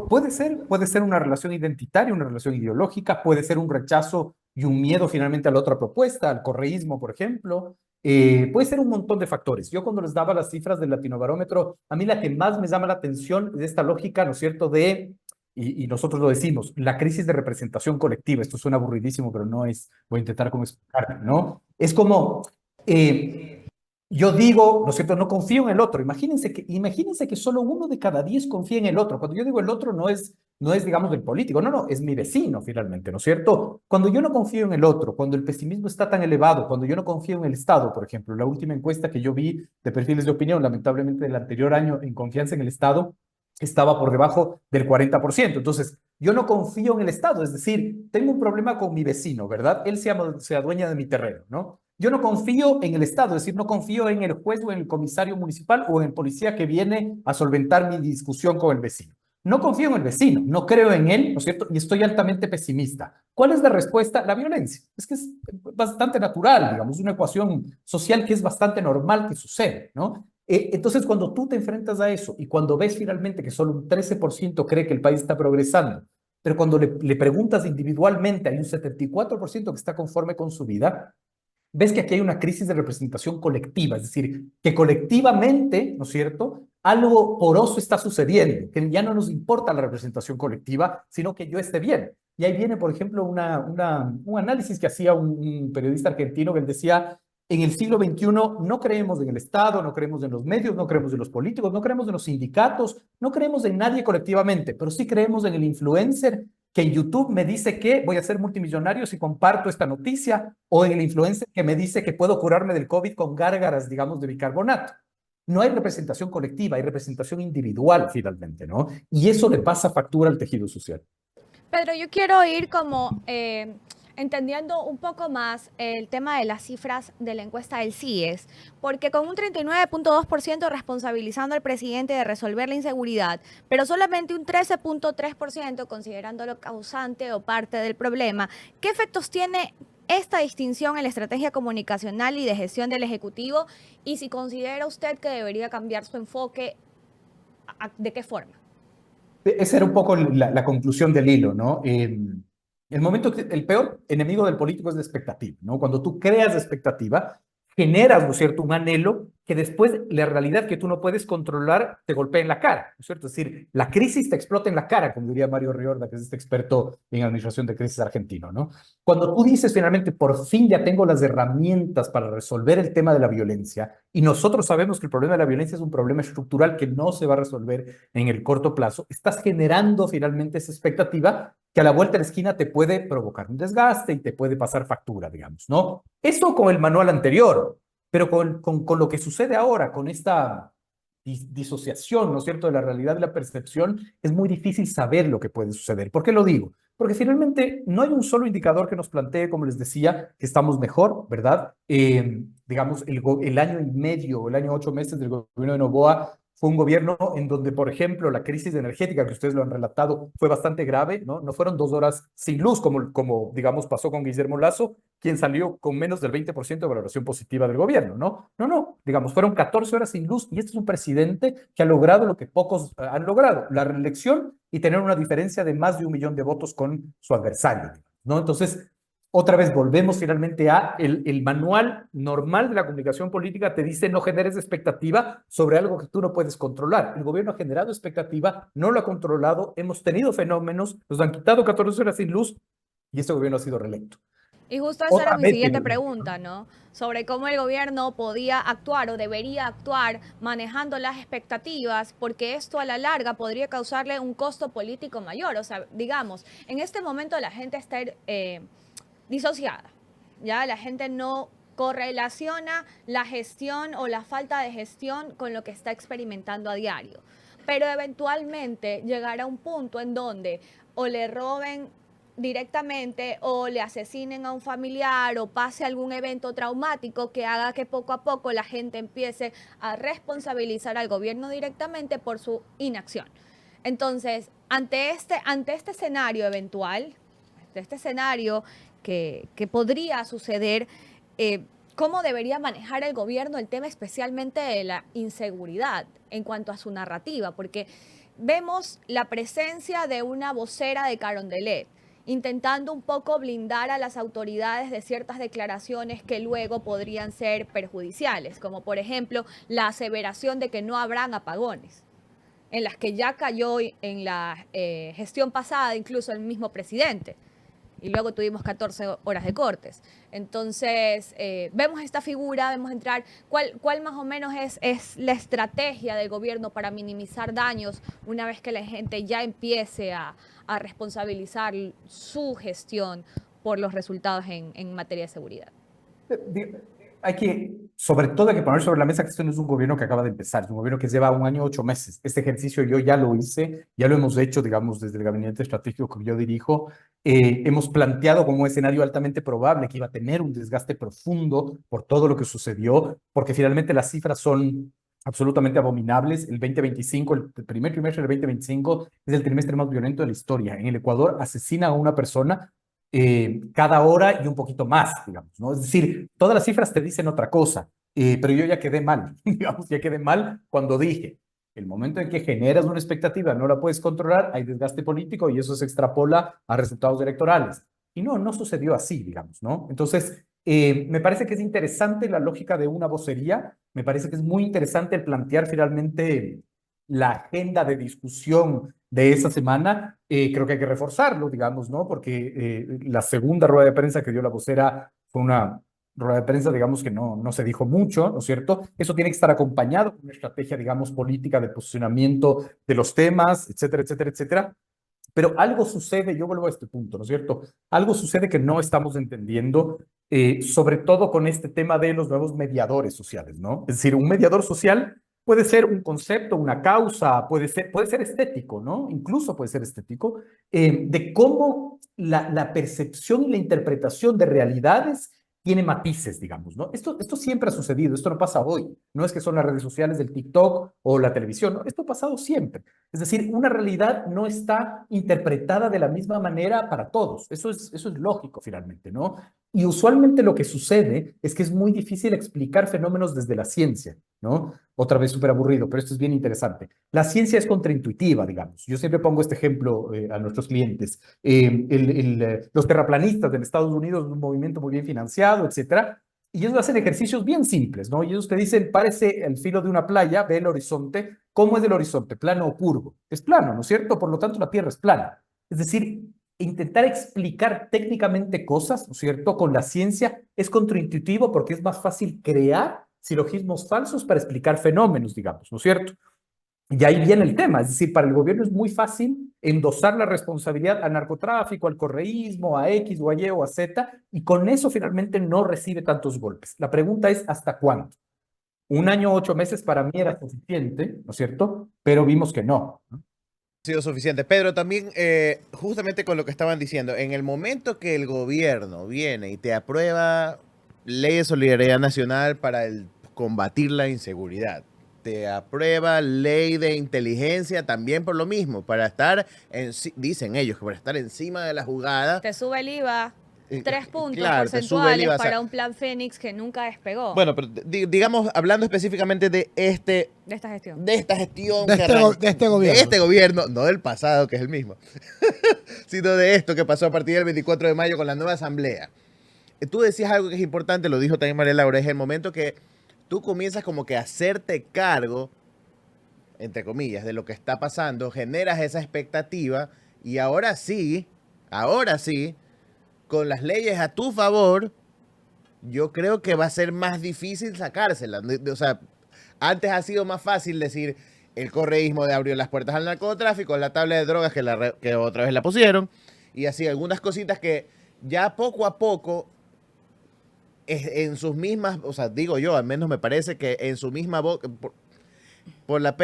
S11: Puede ser una relación identitaria, una relación ideológica, puede ser un rechazo y un miedo finalmente a la otra propuesta, al correísmo, por ejemplo. Puede ser un montón de factores. Yo cuando les daba las cifras del Latinobarómetro, a mí la que más me llama la atención es esta lógica, ¿no es cierto?, y nosotros lo decimos, la crisis de representación colectiva. Esto suena aburridísimo, pero no es, voy a intentar cómo explicarlo, ¿no? Es como, yo digo, ¿no es cierto?, no confío en el otro. Imagínense que solo 1 de cada 10 confía en el otro. Cuando yo digo el otro, no es, digamos, del político, no, es mi vecino, finalmente, ¿no es cierto? Cuando yo no confío en el otro, cuando el pesimismo está tan elevado, cuando yo no confío en el Estado, por ejemplo, la última encuesta que yo vi de perfiles de opinión, lamentablemente del anterior año, en confianza en el Estado, estaba por debajo del 40%. Entonces, yo no confío en el Estado, es decir, tengo un problema con mi vecino, ¿verdad? Él se adueña de mi terreno, ¿no? Yo no confío en el Estado, es decir, no confío en el juez o en el comisario municipal o en el policía que viene a solventar mi discusión con el vecino. No confío en el vecino, no creo en él, ¿no es cierto? Y estoy altamente pesimista. ¿Cuál es la respuesta? La violencia. Es que es bastante natural, digamos, una ecuación social que es bastante normal que sucede, ¿no? Entonces, cuando tú te enfrentas a eso y cuando ves finalmente que solo un 13% cree que el país está progresando, pero cuando le preguntas individualmente, hay un 74% que está conforme con su vida, ves que aquí hay una crisis de representación colectiva, es decir, que colectivamente, ¿no es cierto?, algo poroso está sucediendo, que ya no nos importa la representación colectiva, sino que yo esté bien. Y ahí viene, por ejemplo, un análisis que hacía un periodista argentino que él decía, en el siglo XXI no creemos en el Estado, no creemos en los medios, no creemos en los políticos, no creemos en los sindicatos, no creemos en nadie colectivamente, pero sí creemos en el influencer que en YouTube me dice que voy a ser multimillonario si comparto esta noticia, o en el influencer que me dice que puedo curarme del COVID con gárgaras, digamos, de bicarbonato. No hay representación colectiva, hay representación individual finalmente, ¿no? Y eso le pasa factura al tejido social.
S7: Pedro, yo quiero ir como entendiendo un poco más el tema de las cifras de la encuesta del CIES, porque con un 39.2% responsabilizando al presidente de resolver la inseguridad, pero solamente un 13.3% considerándolo causante o parte del problema, ¿qué efectos tiene esta distinción en la estrategia comunicacional y de gestión del Ejecutivo? Y si considera usted que debería cambiar su enfoque, ¿de qué forma?
S11: Esa era un poco la conclusión del hilo, ¿no? El peor enemigo del político es la expectativa, ¿no? Cuando tú creas expectativa, generas, ¿no es cierto?, un anhelo que después la realidad que tú no puedes controlar te golpea en la cara, ¿no es cierto? Es decir, la crisis te explota en la cara, como diría Mario Riorda, que es este experto en administración de crisis argentino, ¿no? Cuando tú dices finalmente, por fin ya tengo las herramientas para resolver el tema de la violencia, y nosotros sabemos que el problema de la violencia es un problema estructural que no se va a resolver en el corto plazo, estás generando finalmente esa expectativa que a la vuelta de la esquina te puede provocar un desgaste y te puede pasar factura, digamos, ¿no? Eso con el manual anterior, pero con lo que sucede ahora, con esta disociación, ¿no es cierto?, de la realidad y la percepción, es muy difícil saber lo que puede suceder. ¿Por qué lo digo? Porque finalmente no hay un solo indicador que nos plantee, como les decía, que estamos mejor, ¿verdad? Digamos, el año y medio, el año 8 meses del gobierno de Noboa fue un gobierno en donde, por ejemplo, la crisis energética, que ustedes lo han relatado, fue bastante grave, ¿no? No fueron 2 horas sin luz, como digamos, pasó con Guillermo Lasso, quien salió con menos del 20% de valoración positiva del gobierno, ¿no? No, digamos, fueron 14 horas sin luz y este es un presidente que ha logrado lo que pocos han logrado, la reelección y tener una diferencia de más de 1 millón de votos con su adversario, ¿no? Entonces, otra vez volvemos finalmente a el manual normal de la comunicación política te dice no generes expectativa sobre algo que tú no puedes controlar. El gobierno ha generado expectativa, no lo ha controlado, hemos tenido fenómenos, nos han quitado 14 horas sin luz y este gobierno ha sido reelecto.
S7: Y justo esa era mi siguiente pregunta, ¿no? Sobre cómo el gobierno podía actuar o debería actuar manejando las expectativas, porque esto a la larga podría causarle un costo político mayor. O sea, digamos, en este momento la gente está disociada, ¿ya? La gente no correlaciona la gestión o la falta de gestión con lo que está experimentando a diario. Pero eventualmente llegará un punto en donde o le roben directamente o le asesinen a un familiar o pase algún evento traumático que haga que poco a poco la gente empiece a responsabilizar al gobierno directamente por su inacción. Entonces, ante este escenario eventual, este escenario que podría suceder, ¿cómo debería manejar el gobierno el tema especialmente de la inseguridad en cuanto a su narrativa? Porque vemos la presencia de una vocera de Carondelet intentando un poco blindar a las autoridades de ciertas declaraciones que luego podrían ser perjudiciales, como por ejemplo la aseveración de que no habrán apagones, en las que ya cayó en la gestión pasada incluso el mismo presidente. Y luego tuvimos 14 horas de cortes. Entonces, vemos esta figura, vemos entrar, ¿cuál más o menos es la estrategia del gobierno para minimizar daños una vez que la gente ya empiece a responsabilizar su gestión por los resultados en materia de seguridad?
S11: Sobre todo hay que poner sobre la mesa que esto no es un gobierno que acaba de empezar, es un gobierno que lleva 1 año 8 meses. Este ejercicio yo ya lo hice, ya lo hemos hecho, digamos, desde el gabinete estratégico que yo dirijo. Hemos planteado como un escenario altamente probable que iba a tener un desgaste profundo por todo lo que sucedió, porque finalmente las cifras son absolutamente abominables. El 2025, el primer trimestre del 2025 es el trimestre más violento de la historia. En el Ecuador asesina a una persona cada hora y un poquito más, digamos, ¿no? Es decir, todas las cifras te dicen otra cosa, pero yo ya quedé mal, digamos, ya quedé mal cuando dije, el momento en que generas una expectativa, no la puedes controlar, hay desgaste político y eso se extrapola a resultados electorales. Y no sucedió así, digamos, ¿no? Entonces, me parece que es interesante la lógica de una vocería, me parece que es muy interesante el plantear finalmente la agenda de discusión de esa semana. Creo que hay que reforzarlo, digamos, ¿no? Porque la segunda rueda de prensa que dio la vocera fue una rueda de prensa, digamos, que no se dijo mucho, ¿no es cierto? Eso tiene que estar acompañado con una estrategia, digamos, política de posicionamiento de los temas, etcétera, etcétera, etcétera. Pero algo sucede, yo vuelvo a este punto, ¿no es cierto? Algo sucede que no estamos entendiendo, sobre todo con este tema de los nuevos mediadores sociales, ¿no? Es decir, un mediador social puede ser un concepto, una causa, puede ser estético, ¿no? Incluso puede ser estético, de cómo la percepción y la interpretación de realidades tiene matices, digamos, ¿no? Esto siempre ha sucedido, esto no pasa hoy, no es que son las redes sociales del TikTok o la televisión, ¿no? Esto ha pasado siempre. Es decir, una realidad no está interpretada de la misma manera para todos, eso es lógico finalmente, ¿no? Y usualmente lo que sucede es que es muy difícil explicar fenómenos desde la ciencia, ¿no? Otra vez súper aburrido, pero esto es bien interesante. La ciencia es contraintuitiva, digamos. Yo siempre pongo este ejemplo a nuestros clientes. Los terraplanistas en Estados Unidos, un movimiento muy bien financiado, etcétera, y ellos hacen ejercicios bien simples, ¿no? Y ellos te dicen, párese al filo de una playa, ve el horizonte. ¿Cómo es el horizonte? ¿Plano o curvo? Es plano, ¿no es cierto? Por lo tanto, la Tierra es plana. Es decir, intentar explicar técnicamente cosas, ¿no es cierto?, con la ciencia es contraintuitivo porque es más fácil crear silogismos falsos para explicar fenómenos, digamos, ¿no es cierto? Y ahí viene el tema, es decir, para el gobierno es muy fácil endosar la responsabilidad al narcotráfico, al correísmo, a X o a Y o a Z, y con eso finalmente no recibe tantos golpes. La pregunta es, ¿hasta cuándo? Un año, 8 meses para mí era suficiente, ¿no es cierto? Pero vimos que no.
S6: Sido suficiente. Pedro, también justamente con lo que estaban diciendo, en el momento que el gobierno viene y te aprueba ley de solidaridad nacional para combatir la inseguridad, te aprueba ley de inteligencia también por lo mismo, para estar, dicen ellos, que para estar encima de la jugada.
S7: Te sube el IVA 3 puntos
S6: Claro, te sube el
S7: porcentuales
S6: IVA, o sea,
S7: para un plan Fénix que nunca despegó
S6: bueno, pero digamos, hablando específicamente de
S7: de esta gestión.
S6: de esta gestión,
S9: De este gobierno.
S6: de este gobierno, no del pasado, que es el mismo, sino de esto que pasó a partir del 24 de mayo con la nueva asamblea. Tú decías algo que es importante, lo dijo también María Laura, es el momento que tú comienzas como que a hacerte cargo, entre comillas, de lo que está pasando, generas esa expectativa y ahora sí, con las leyes a tu favor, yo creo que va a ser más difícil sacárselas. O sea, antes ha sido más fácil decir el correísmo de abrió las puertas al narcotráfico, la tabla de drogas que otra vez la pusieron, y así algunas cositas que ya poco a poco en sus mismas, o sea, digo yo, al menos me parece que en su misma boca, por el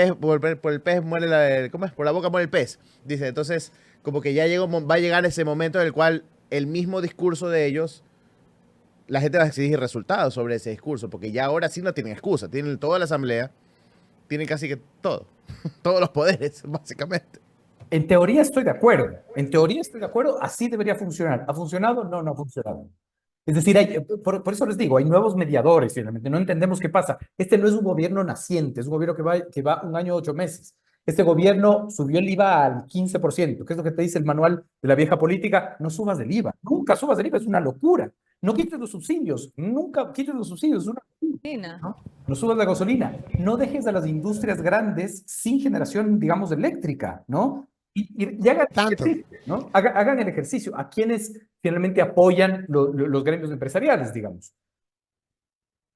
S6: pez muere ¿cómo es? Por la boca muere el pez. Dice, entonces, como que ya va a llegar ese momento en el cual el mismo discurso de ellos, la gente va a exigir resultados sobre ese discurso, porque ya ahora sí no tienen excusa, tienen toda la asamblea, tienen casi que todo, todos los poderes, básicamente.
S11: En teoría estoy de acuerdo, así debería funcionar. ¿Ha funcionado? No, no ha funcionado. Es decir, por eso les digo, hay nuevos mediadores, finalmente, no entendemos qué pasa. Este no es un gobierno naciente, es un gobierno que va 1 año, 8 meses. Este gobierno subió el IVA al 15%, que es lo que te dice el manual de la vieja política. No subas el IVA, nunca subas el IVA, es una locura. No quites los subsidios, nunca quites los subsidios, es una locura. No subas la gasolina, no dejes a las industrias grandes sin generación, digamos, eléctrica, ¿no? Y hagan ejercicio, ¿no? Hagan el ejercicio. ¿A quienes finalmente apoyan los gremios empresariales, digamos?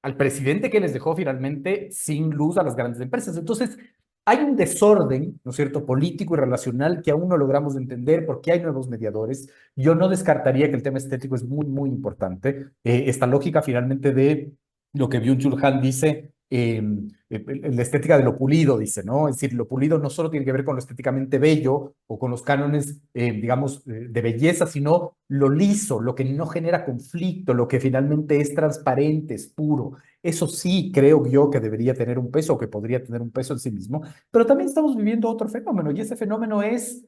S11: Al presidente que les dejó finalmente sin luz a las grandes empresas. Entonces, hay un desorden, ¿no es cierto?, político y relacional que aún no logramos entender porque hay nuevos mediadores. Yo no descartaría que el tema estético es muy, muy importante. Esta lógica finalmente de lo que Byung-Chul Han dice, la estética de lo pulido, dice, ¿no? Es decir, lo pulido no solo tiene que ver con lo estéticamente bello o con los cánones, digamos, de belleza, sino lo liso, lo que no genera conflicto, lo que finalmente es transparente, es puro. Eso sí creo yo que debería tener un peso o que podría tener un peso en sí mismo, pero también estamos viviendo otro fenómeno y ese fenómeno es,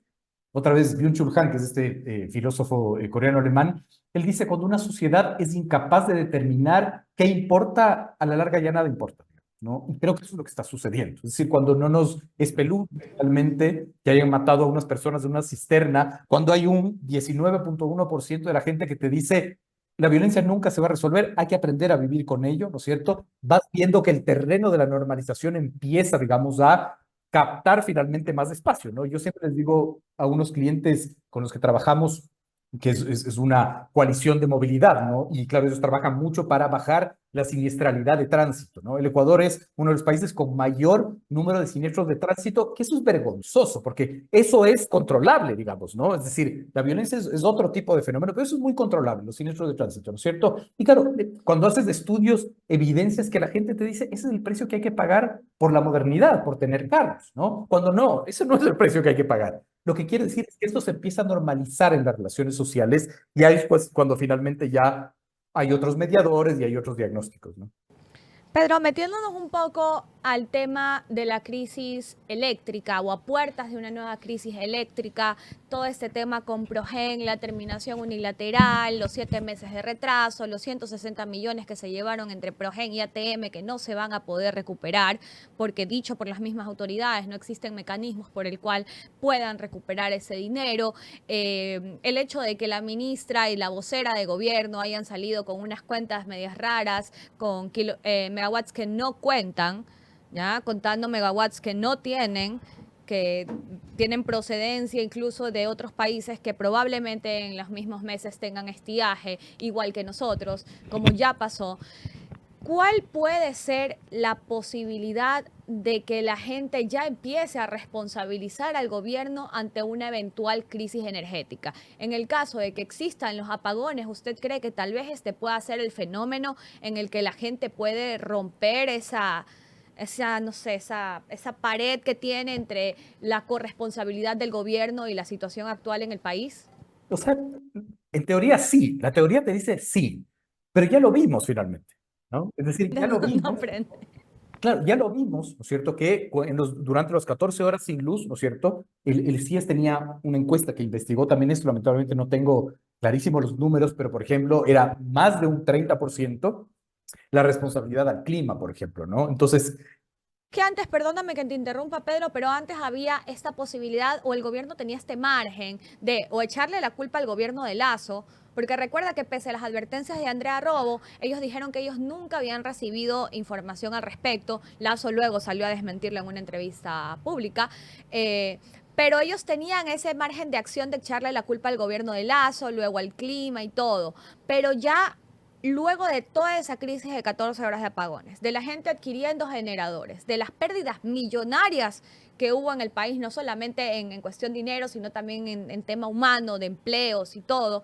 S11: otra vez, Byung-Chul Han, que es este filósofo coreano-alemán, él dice, cuando una sociedad es incapaz de determinar qué importa, a la larga ya nada importa, ¿no? Y creo que eso es lo que está sucediendo. Es decir, cuando no nos espeluznante realmente que hayan matado a unas personas de una cisterna, cuando hay un 19.1% de la gente que te dice, la violencia nunca se va a resolver, hay que aprender a vivir con ello, ¿no es cierto? Vas viendo que el terreno de la normalización empieza, digamos, a captar finalmente más espacio, ¿no? Yo siempre les digo a unos clientes con los que trabajamos, que es una coalición de movilidad, ¿no? Y claro, ellos trabajan mucho para bajar la siniestralidad de tránsito, ¿no? El Ecuador es uno de los países con mayor número de siniestros de tránsito, que eso es vergonzoso, porque eso es controlable, digamos, ¿no? Es decir, la violencia es otro tipo de fenómeno, pero eso es muy controlable, los siniestros de tránsito, ¿no es cierto? Y claro, cuando haces estudios, evidencias que la gente te dice, ese es el precio que hay que pagar por la modernidad, por tener carros, ¿no? Cuando no, ese no es el precio que hay que pagar. Lo que quiere decir es que esto se empieza a normalizar en las relaciones sociales y ahí es pues cuando finalmente ya hay otros mediadores y hay otros diagnósticos, ¿no?
S7: Pedro, metiéndonos un poco al tema de la crisis eléctrica o a puertas de una nueva crisis eléctrica, todo este tema con Progen, la terminación unilateral, los 7 meses de retraso, los 160 millones que se llevaron entre Progen y ATM que no se van a poder recuperar porque, dicho por las mismas autoridades, no existen mecanismos por el cual puedan recuperar ese dinero. El hecho de que la ministra y la vocera de gobierno hayan salido con unas cuentas medias raras, con megawatts que no cuentan, ¿ya? Contando megawatts que no tienen, que tienen procedencia incluso de otros países que probablemente en los mismos meses tengan estiaje, igual que nosotros, como ya pasó. ¿Cuál puede ser la posibilidad de que la gente ya empiece a responsabilizar al gobierno ante una eventual crisis energética. En el caso de que existan los apagones, ¿usted cree que tal vez este pueda ser el fenómeno en el que la gente puede romper esa pared que tiene entre la corresponsabilidad del gobierno y la situación actual en el país?
S11: O sea, en teoría sí, la teoría te dice sí, pero ya lo vimos finalmente, ¿no? Es decir, ya lo vimos. Claro, ya lo vimos, ¿no es cierto? Que durante las 14 horas sin luz, ¿no es cierto? El CIES tenía una encuesta que investigó también esto, lamentablemente no tengo clarísimos los números, pero por ejemplo, era más de un 30% la responsabilidad al clima, por ejemplo, ¿no? Entonces,
S7: Que antes, perdóname que te interrumpa, Pedro, pero antes había esta posibilidad o el gobierno tenía este margen de o echarle la culpa al gobierno de Lazo, porque recuerda que pese a las advertencias de Andrea Robo, ellos dijeron que ellos nunca habían recibido información al respecto. Lazo luego salió a desmentirlo en una entrevista pública. Pero ellos tenían ese margen de acción de echarle la culpa al gobierno de Lazo, luego al clima y todo. Pero ya luego de toda esa crisis de 14 horas de apagones, de la gente adquiriendo generadores, de las pérdidas millonarias que hubo en el país, no solamente en cuestión de dinero, sino también en tema humano, de empleos y todo,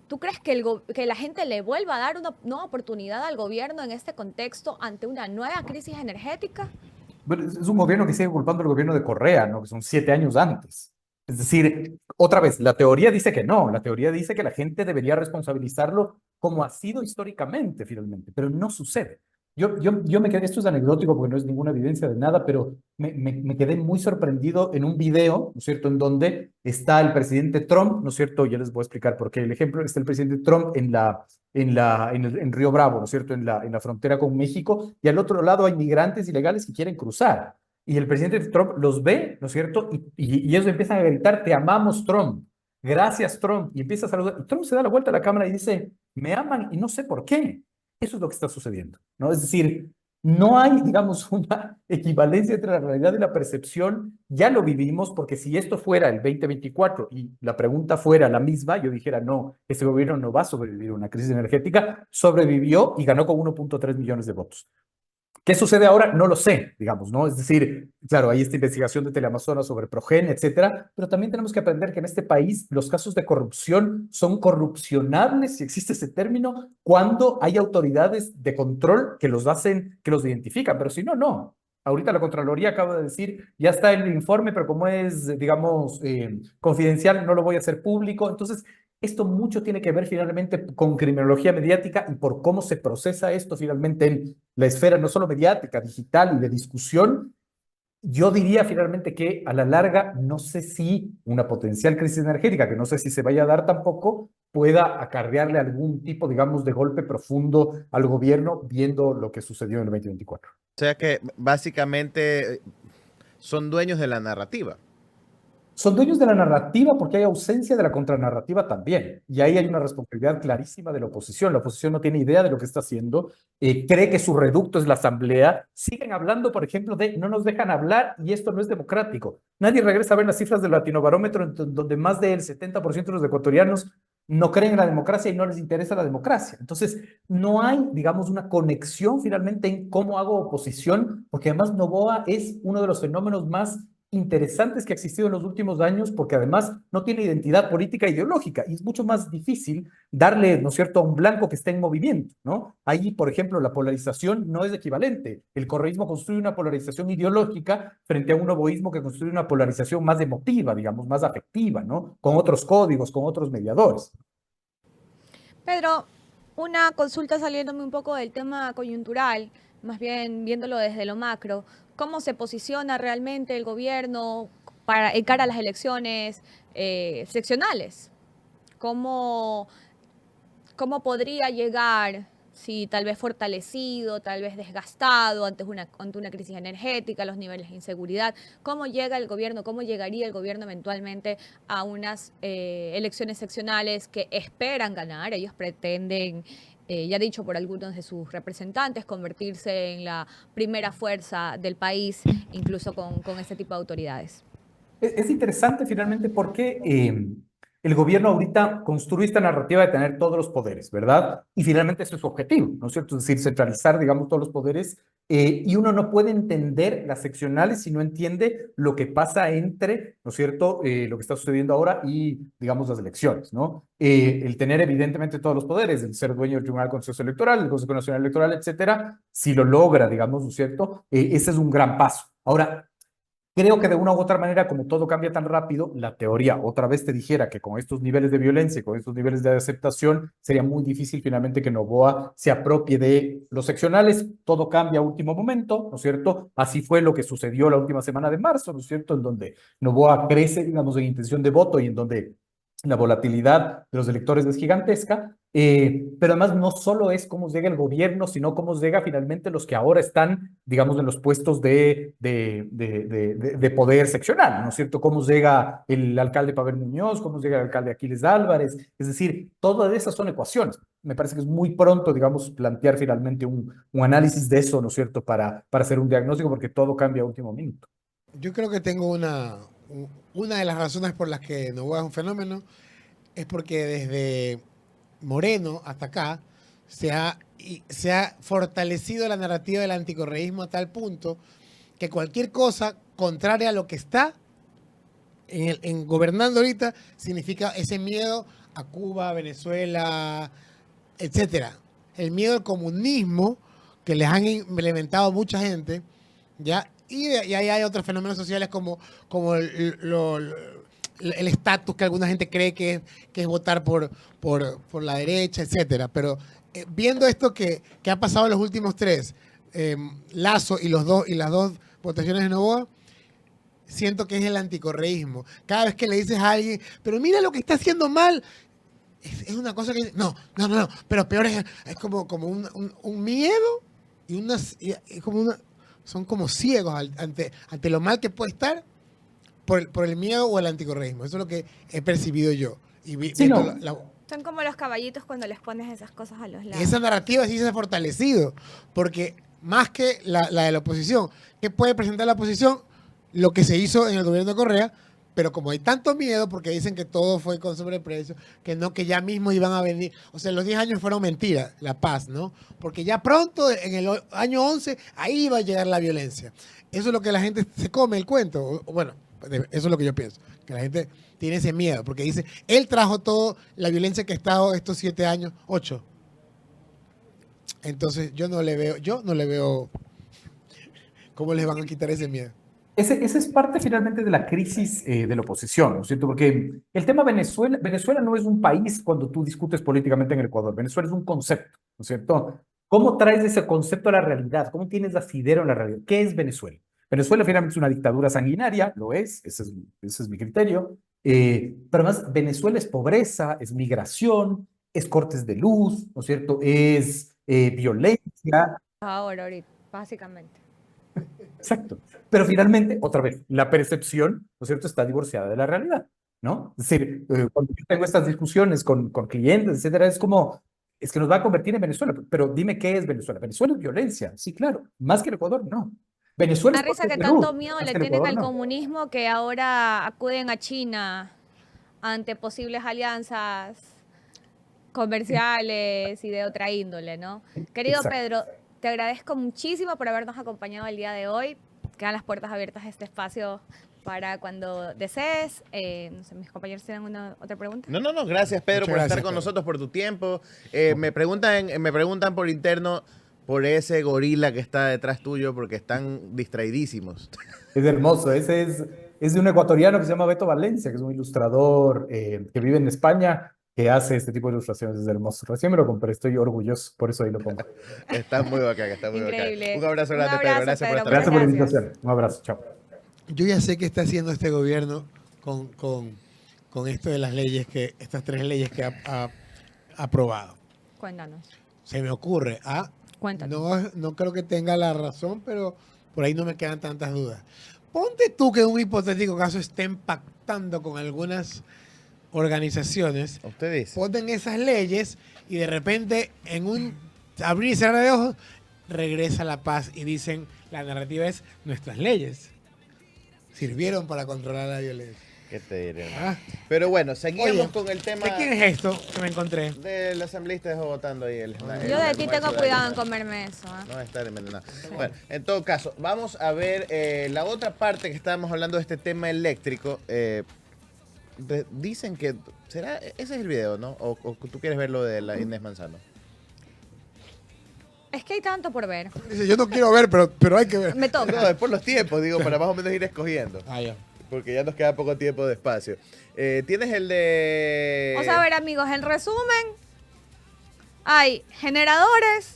S7: ¿tú crees que la gente le vuelva a dar una nueva oportunidad al gobierno en este contexto ante una nueva crisis energética?
S11: bueno, es un gobierno que sigue culpando al gobierno de Correa, ¿no? Que son 7 años antes. Es decir, otra vez, la teoría dice que no, la teoría dice que la gente debería responsabilizarlo como ha sido históricamente, finalmente, pero no sucede. Yo me quedé, esto es anecdótico porque no es ninguna evidencia de nada, pero me quedé muy sorprendido en un video, ¿no es cierto?, en donde está el presidente Trump, ¿no es cierto? Ya les voy a explicar por qué. El ejemplo, está el presidente Trump en Río Bravo, ¿no es cierto?, en la frontera con México, y al otro lado hay migrantes ilegales que quieren cruzar. Y el presidente Trump los ve, ¿no es cierto? Y ellos empiezan a gritar, te amamos, Trump. Gracias, Trump. Y empieza a saludar. Y Trump se da la vuelta a la cámara y dice, me aman y no sé por qué. Eso es lo que está sucediendo, ¿no? Es decir, no hay, digamos, una equivalencia entre la realidad y la percepción. Ya lo vivimos, porque si esto fuera el 2024 y la pregunta fuera la misma, yo dijera, no, este gobierno no va a sobrevivir a una crisis energética. Sobrevivió y ganó con 1.3 millones de votos. ¿Qué sucede ahora? No lo sé, digamos, ¿no? Es decir, claro, hay esta investigación de Teleamazonas sobre Progen, etcétera, pero también tenemos que aprender que en este país los casos de corrupción son corrupcionables, si existe ese término, cuando hay autoridades de control que los hacen, que los identifican, pero si no, no. Ahorita la Contraloría acaba de decir, ya está el informe, pero como es, digamos, confidencial, no lo voy a hacer público. Entonces, esto mucho tiene que ver finalmente con criminología mediática y por cómo se procesa esto finalmente en la esfera no solo mediática, digital y de discusión. Yo diría finalmente que a la larga, no sé si una potencial crisis energética, que no sé si se vaya a dar tampoco, pueda acarrearle algún tipo, digamos, de golpe profundo al gobierno viendo lo que sucedió en el 2024.
S6: O sea que básicamente son dueños de la narrativa.
S11: Son dueños de la narrativa porque hay ausencia de la contranarrativa también. Y ahí hay una responsabilidad clarísima de la oposición. La oposición no tiene idea de lo que está haciendo, cree que su reducto es la asamblea. Siguen hablando, por ejemplo, de no nos dejan hablar y esto no es democrático. Nadie regresa a ver las cifras del Latinobarómetro, donde más del 70% de los ecuatorianos no creen en la democracia y no les interesa la democracia. Entonces, no hay, digamos, una conexión finalmente en cómo hago oposición, porque además Noboa es uno de los fenómenos más interesantes que ha existido en los últimos años, porque además no tiene identidad política e ideológica y es mucho más difícil darle, ¿no es cierto?, a un blanco que esté en movimiento, ¿no? Ahí, por ejemplo, la polarización no es equivalente. El correísmo construye una polarización ideológica frente a un novoísmo que construye una polarización más emotiva, digamos, más afectiva, ¿no? Con otros códigos, con otros mediadores.
S7: Pedro, una consulta saliéndome un poco del tema coyuntural, más bien viéndolo desde lo macro. ¿Cómo se posiciona realmente el gobierno para cara a las elecciones seccionales? ¿Cómo podría llegar, si tal vez fortalecido, tal vez desgastado ante una crisis energética, los niveles de inseguridad? ¿Cómo llega el gobierno, cómo llegaría el gobierno eventualmente a unas elecciones seccionales que esperan ganar? Ellos pretenden, ya dicho por algunos de sus representantes, convertirse en la primera fuerza del país, incluso con este tipo de autoridades.
S11: Es interesante finalmente porque el gobierno ahorita construye esta narrativa de tener todos los poderes, ¿verdad? Y finalmente ese es su objetivo, ¿no es cierto? Es decir, centralizar, digamos, todos los poderes Y uno no puede entender las seccionales si no entiende lo que pasa entre, ¿no es cierto?, lo que está sucediendo ahora y, digamos, las elecciones, ¿no? El tener evidentemente todos los poderes, el ser dueño del Tribunal Contencioso Electoral, del Consejo Nacional Electoral, etcétera, si lo logra, digamos, ¿no es cierto?, ese es un gran paso. Ahora, creo que de una u otra manera, como todo cambia tan rápido, la teoría otra vez te dijera que con estos niveles de violencia y con estos niveles de aceptación, sería muy difícil finalmente que Noboa se apropie de los seccionales. Todo cambia a último momento, ¿no es cierto? Así fue lo que sucedió la última semana de marzo, ¿no es cierto? En donde Noboa crece, digamos, en intención de voto y en donde la volatilidad de los electores es gigantesca, pero además no solo es cómo llega el gobierno, sino cómo llega finalmente los que ahora están, digamos, en los puestos de poder seccional, ¿no es cierto? Cómo llega el alcalde Pavel Muñoz, cómo llega el alcalde Aquiles Álvarez, es decir, todas esas son ecuaciones. Me parece que es muy pronto, digamos, plantear finalmente un análisis de eso, ¿no es cierto?, para hacer un diagnóstico, porque todo cambia a último minuto.
S9: Yo creo que tengo una de las razones por las que Noboa es un fenómeno es porque desde Moreno hasta acá se ha fortalecido la narrativa del anticorreísmo a tal punto que cualquier cosa contraria a lo que está en gobernando ahorita significa ese miedo a Cuba, Venezuela, etcétera. El miedo al comunismo que les han implementado mucha gente, ¿ya? Y ahí hay otros fenómenos sociales como el estatus que alguna gente cree que es votar por la derecha, etcétera. Pero viendo esto que ha pasado en los últimos tres, Lasso y las dos votaciones de Noboa, siento que es el anticorreísmo. Cada vez que le dices a alguien, pero mira lo que está haciendo mal, es una cosa que no, pero peor es como un miedo y son como ciegos ante lo mal que puede estar por el miedo o el anticorreísmo. Eso es lo que he percibido yo. Y
S7: son como los caballitos cuando les pones esas cosas a los lados.
S9: Esa narrativa sí se ha fortalecido, porque más que la de la oposición, ¿qué puede presentar la oposición? Lo que se hizo en el gobierno de Correa, pero como hay tanto miedo, porque dicen que todo fue con sobreprecio, que ya mismo iban a venir, o sea, los 10 años fueron mentiras, la paz, ¿no? Porque ya pronto, en el año 11, ahí iba a llegar la violencia. Eso es lo que la gente se come el cuento, bueno, eso es lo que yo pienso, que la gente tiene ese miedo, porque dice, él trajo toda la violencia que ha estado estos 7 años, 8. Entonces yo no le veo cómo les van a quitar ese miedo.
S11: Esa es parte finalmente de la crisis de la oposición, ¿no es cierto? Porque el tema Venezuela no es un país cuando tú discutes políticamente en el Ecuador. Venezuela es un concepto, ¿no es cierto? ¿Cómo traes ese concepto a la realidad? ¿Cómo tienes asidero en la realidad? ¿Qué es Venezuela? Venezuela finalmente es una dictadura sanguinaria, lo es, ese es mi criterio. Pero además, Venezuela es pobreza, es migración, es cortes de luz, ¿no es cierto? Es violencia.
S7: Ahora, básicamente.
S11: Exacto. Pero finalmente, otra vez, la percepción, ¿no es cierto?, está divorciada de la realidad, ¿no? Es decir, cuando yo tengo estas discusiones con clientes, etcétera, es que nos va a convertir en Venezuela. Pero dime qué es Venezuela. Venezuela es violencia, sí, claro. Más que el Ecuador, no. Venezuela
S7: Una risa que tanto miedo le tienen al comunismo que ahora acuden a China ante posibles alianzas comerciales y de otra índole, ¿no? Querido
S11: Exacto.
S7: Pedro, te agradezco muchísimo por habernos acompañado el día de hoy. Quedan las puertas abiertas a este espacio para cuando desees. No sé, mis compañeros tienen otra pregunta.
S6: No, gracias Pedro por estar con nosotros, por tu tiempo. Me preguntan por interno por ese gorila que está detrás tuyo porque están distraidísimos.
S11: Es hermoso, ese es de un ecuatoriano que se llama Beto Valencia, que es un ilustrador que vive en España, que hace este tipo de ilustraciones. Es hermoso. Recién me lo compré, estoy orgulloso, por eso ahí lo pongo.
S6: Está muy bacán,
S7: Increíble.
S6: Un abrazo grande, Pedro. Gracias por estar
S11: Gracias por la invitación. Un abrazo, chao.
S9: Yo ya sé qué está haciendo este gobierno con esto de las leyes, estas 3 leyes que ha aprobado.
S7: Cuéntanos.
S9: Se me ocurre.
S7: Cuéntanos.
S9: No creo que tenga la razón, pero por ahí no me quedan tantas dudas. Ponte tú que en un hipotético caso estén pactando con algunas organizaciones.
S6: Ustedes
S9: ponen esas leyes y de repente en un abrir y cerrar de ojos regresa la paz y dicen la narrativa es nuestras leyes sirvieron para controlar la violencia.
S6: ¿Qué te diré?
S9: Ah.
S6: Pero bueno, seguimos
S9: Oye,
S6: con el tema
S9: ¿de quién es esto que me encontré?
S6: del asambleísta dejó votando ahí el
S7: Yo de ti
S6: almuerzo
S7: tengo
S6: de
S7: cuidado en
S6: ayer.
S7: comerme eso. ¿eh?
S6: No va a estar envenenado. Bueno, en todo caso, vamos a ver la otra parte que estábamos hablando de este tema eléctrico. Dicen que será ese es el video, ¿no? O tú quieres ver lo de la Inés Manzano.
S7: Es que hay tanto por ver.
S9: Dice, yo no quiero ver, pero hay que ver.
S7: Me toca.
S6: No, es por los tiempos, digo, para más o menos ir escogiendo.
S9: Ah, ya.
S6: Porque ya nos queda poco tiempo de espacio. Tienes el de...
S7: Vamos a ver, amigos, en resumen, hay generadores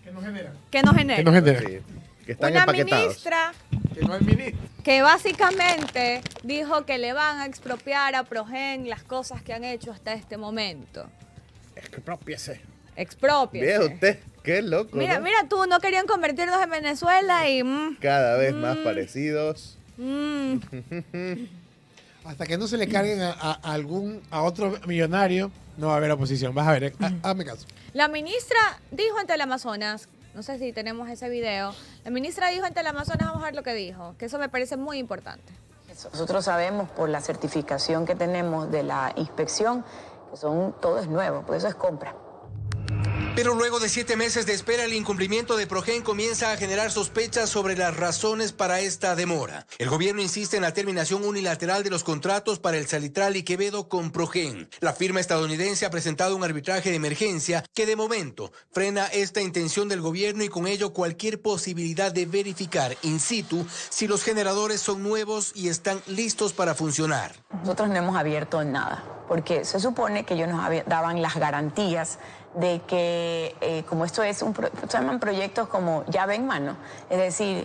S9: Que no genera.
S7: que no generan.
S9: Que no genera.
S6: Sí, que están
S7: Una
S6: empaquetados.
S7: ministra
S9: Que no es ministro.
S7: que básicamente dijo que le van a expropiar a Progen las cosas que han hecho hasta este momento.
S6: Expropiese.
S7: Expropiese.
S6: Vea usted, qué loco,
S7: Mira,
S6: ¿no?
S7: mira tú, no querían convertirnos en Venezuela y...
S6: Cada vez más parecidos.
S9: Hasta que no se le carguen a otro millonario, no va a haber oposición. Vas a ver, hazme caso.
S7: La ministra dijo en Teleamazonas, no sé si tenemos ese video, la ministra dijo en Teleamazonas, vamos a ver lo que dijo, que eso me parece muy importante.
S12: Nosotros sabemos por la certificación que tenemos de la inspección que todo es nuevo, por eso es compra.
S13: Pero luego de 7 meses de espera, el incumplimiento de Progen comienza a generar sospechas sobre las razones para esta demora. El gobierno insiste en la terminación unilateral de los contratos para el Salitral y Quevedo con Progen. La firma estadounidense ha presentado un arbitraje de emergencia que de momento frena esta intención del gobierno y con ello cualquier posibilidad de verificar in situ si los generadores son nuevos y están listos para funcionar.
S12: Nosotros no hemos abierto nada, porque se supone que ellos nos daban las garantías de que, como esto es se llaman proyectos como llave en mano, es decir,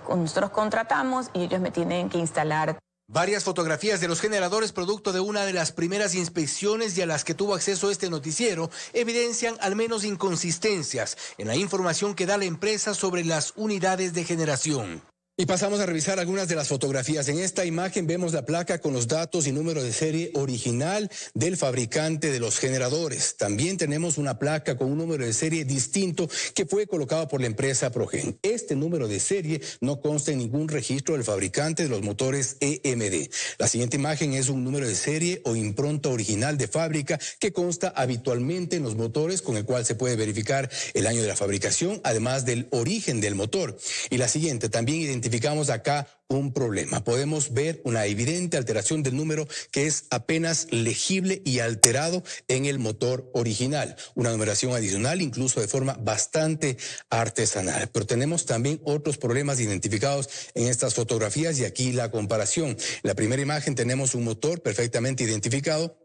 S12: nosotros contratamos y ellos me tienen que instalar.
S13: Varias fotografías de los generadores producto de una de las primeras inspecciones y a las que tuvo acceso este noticiero evidencian al menos inconsistencias en la información que da la empresa sobre las unidades de generación. Y pasamos a revisar algunas de las fotografías. En esta imagen vemos la placa con los datos y número de serie original del fabricante de los generadores. También tenemos una placa con un número de serie distinto que fue colocado por la empresa Progen. Este número de serie no consta en ningún registro del fabricante de los motores EMD. La siguiente imagen es un número de serie o impronta original de fábrica que consta habitualmente en los motores, con el cual se puede verificar el año de la fabricación, además del origen del motor. Y la siguiente también identificamos acá un problema. Podemos ver una evidente alteración del número que es apenas legible y alterado en el motor original. Una numeración adicional, incluso de forma bastante artesanal. Pero tenemos también otros problemas identificados en estas fotografías y aquí la comparación. En la primera imagen tenemos un motor perfectamente identificado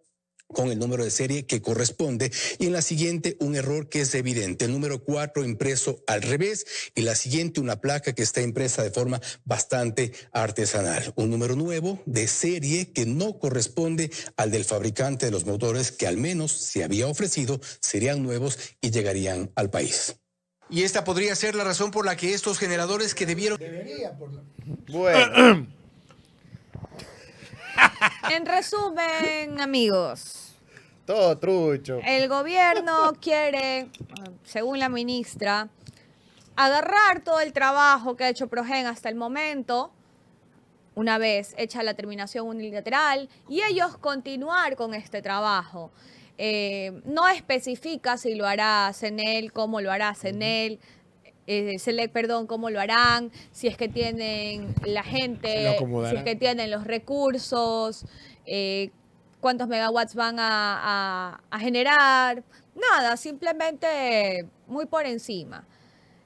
S13: con el número de serie que corresponde, y en la siguiente un error que es evidente, el número 4 impreso al revés, y la siguiente una placa que está impresa de forma bastante artesanal. Un número nuevo de serie que no corresponde al del fabricante de los motores, que al menos se había ofrecido serían nuevos y llegarían al país. Y esta podría ser la razón por la que estos generadores que debieron...
S6: Bueno.
S7: En resumen, amigos.
S6: Todo trucho.
S7: El gobierno quiere, según la ministra, agarrar todo el trabajo que ha hecho Progen hasta el momento, una vez hecha la terminación unilateral, y ellos continuar con este trabajo. No especifica si lo hará CNEL, cómo lo hará CNEL, Select, perdón, cómo lo harán, si es que tienen la gente, si es que tienen los recursos, cuántos megawatts van a generar, nada, simplemente muy por encima.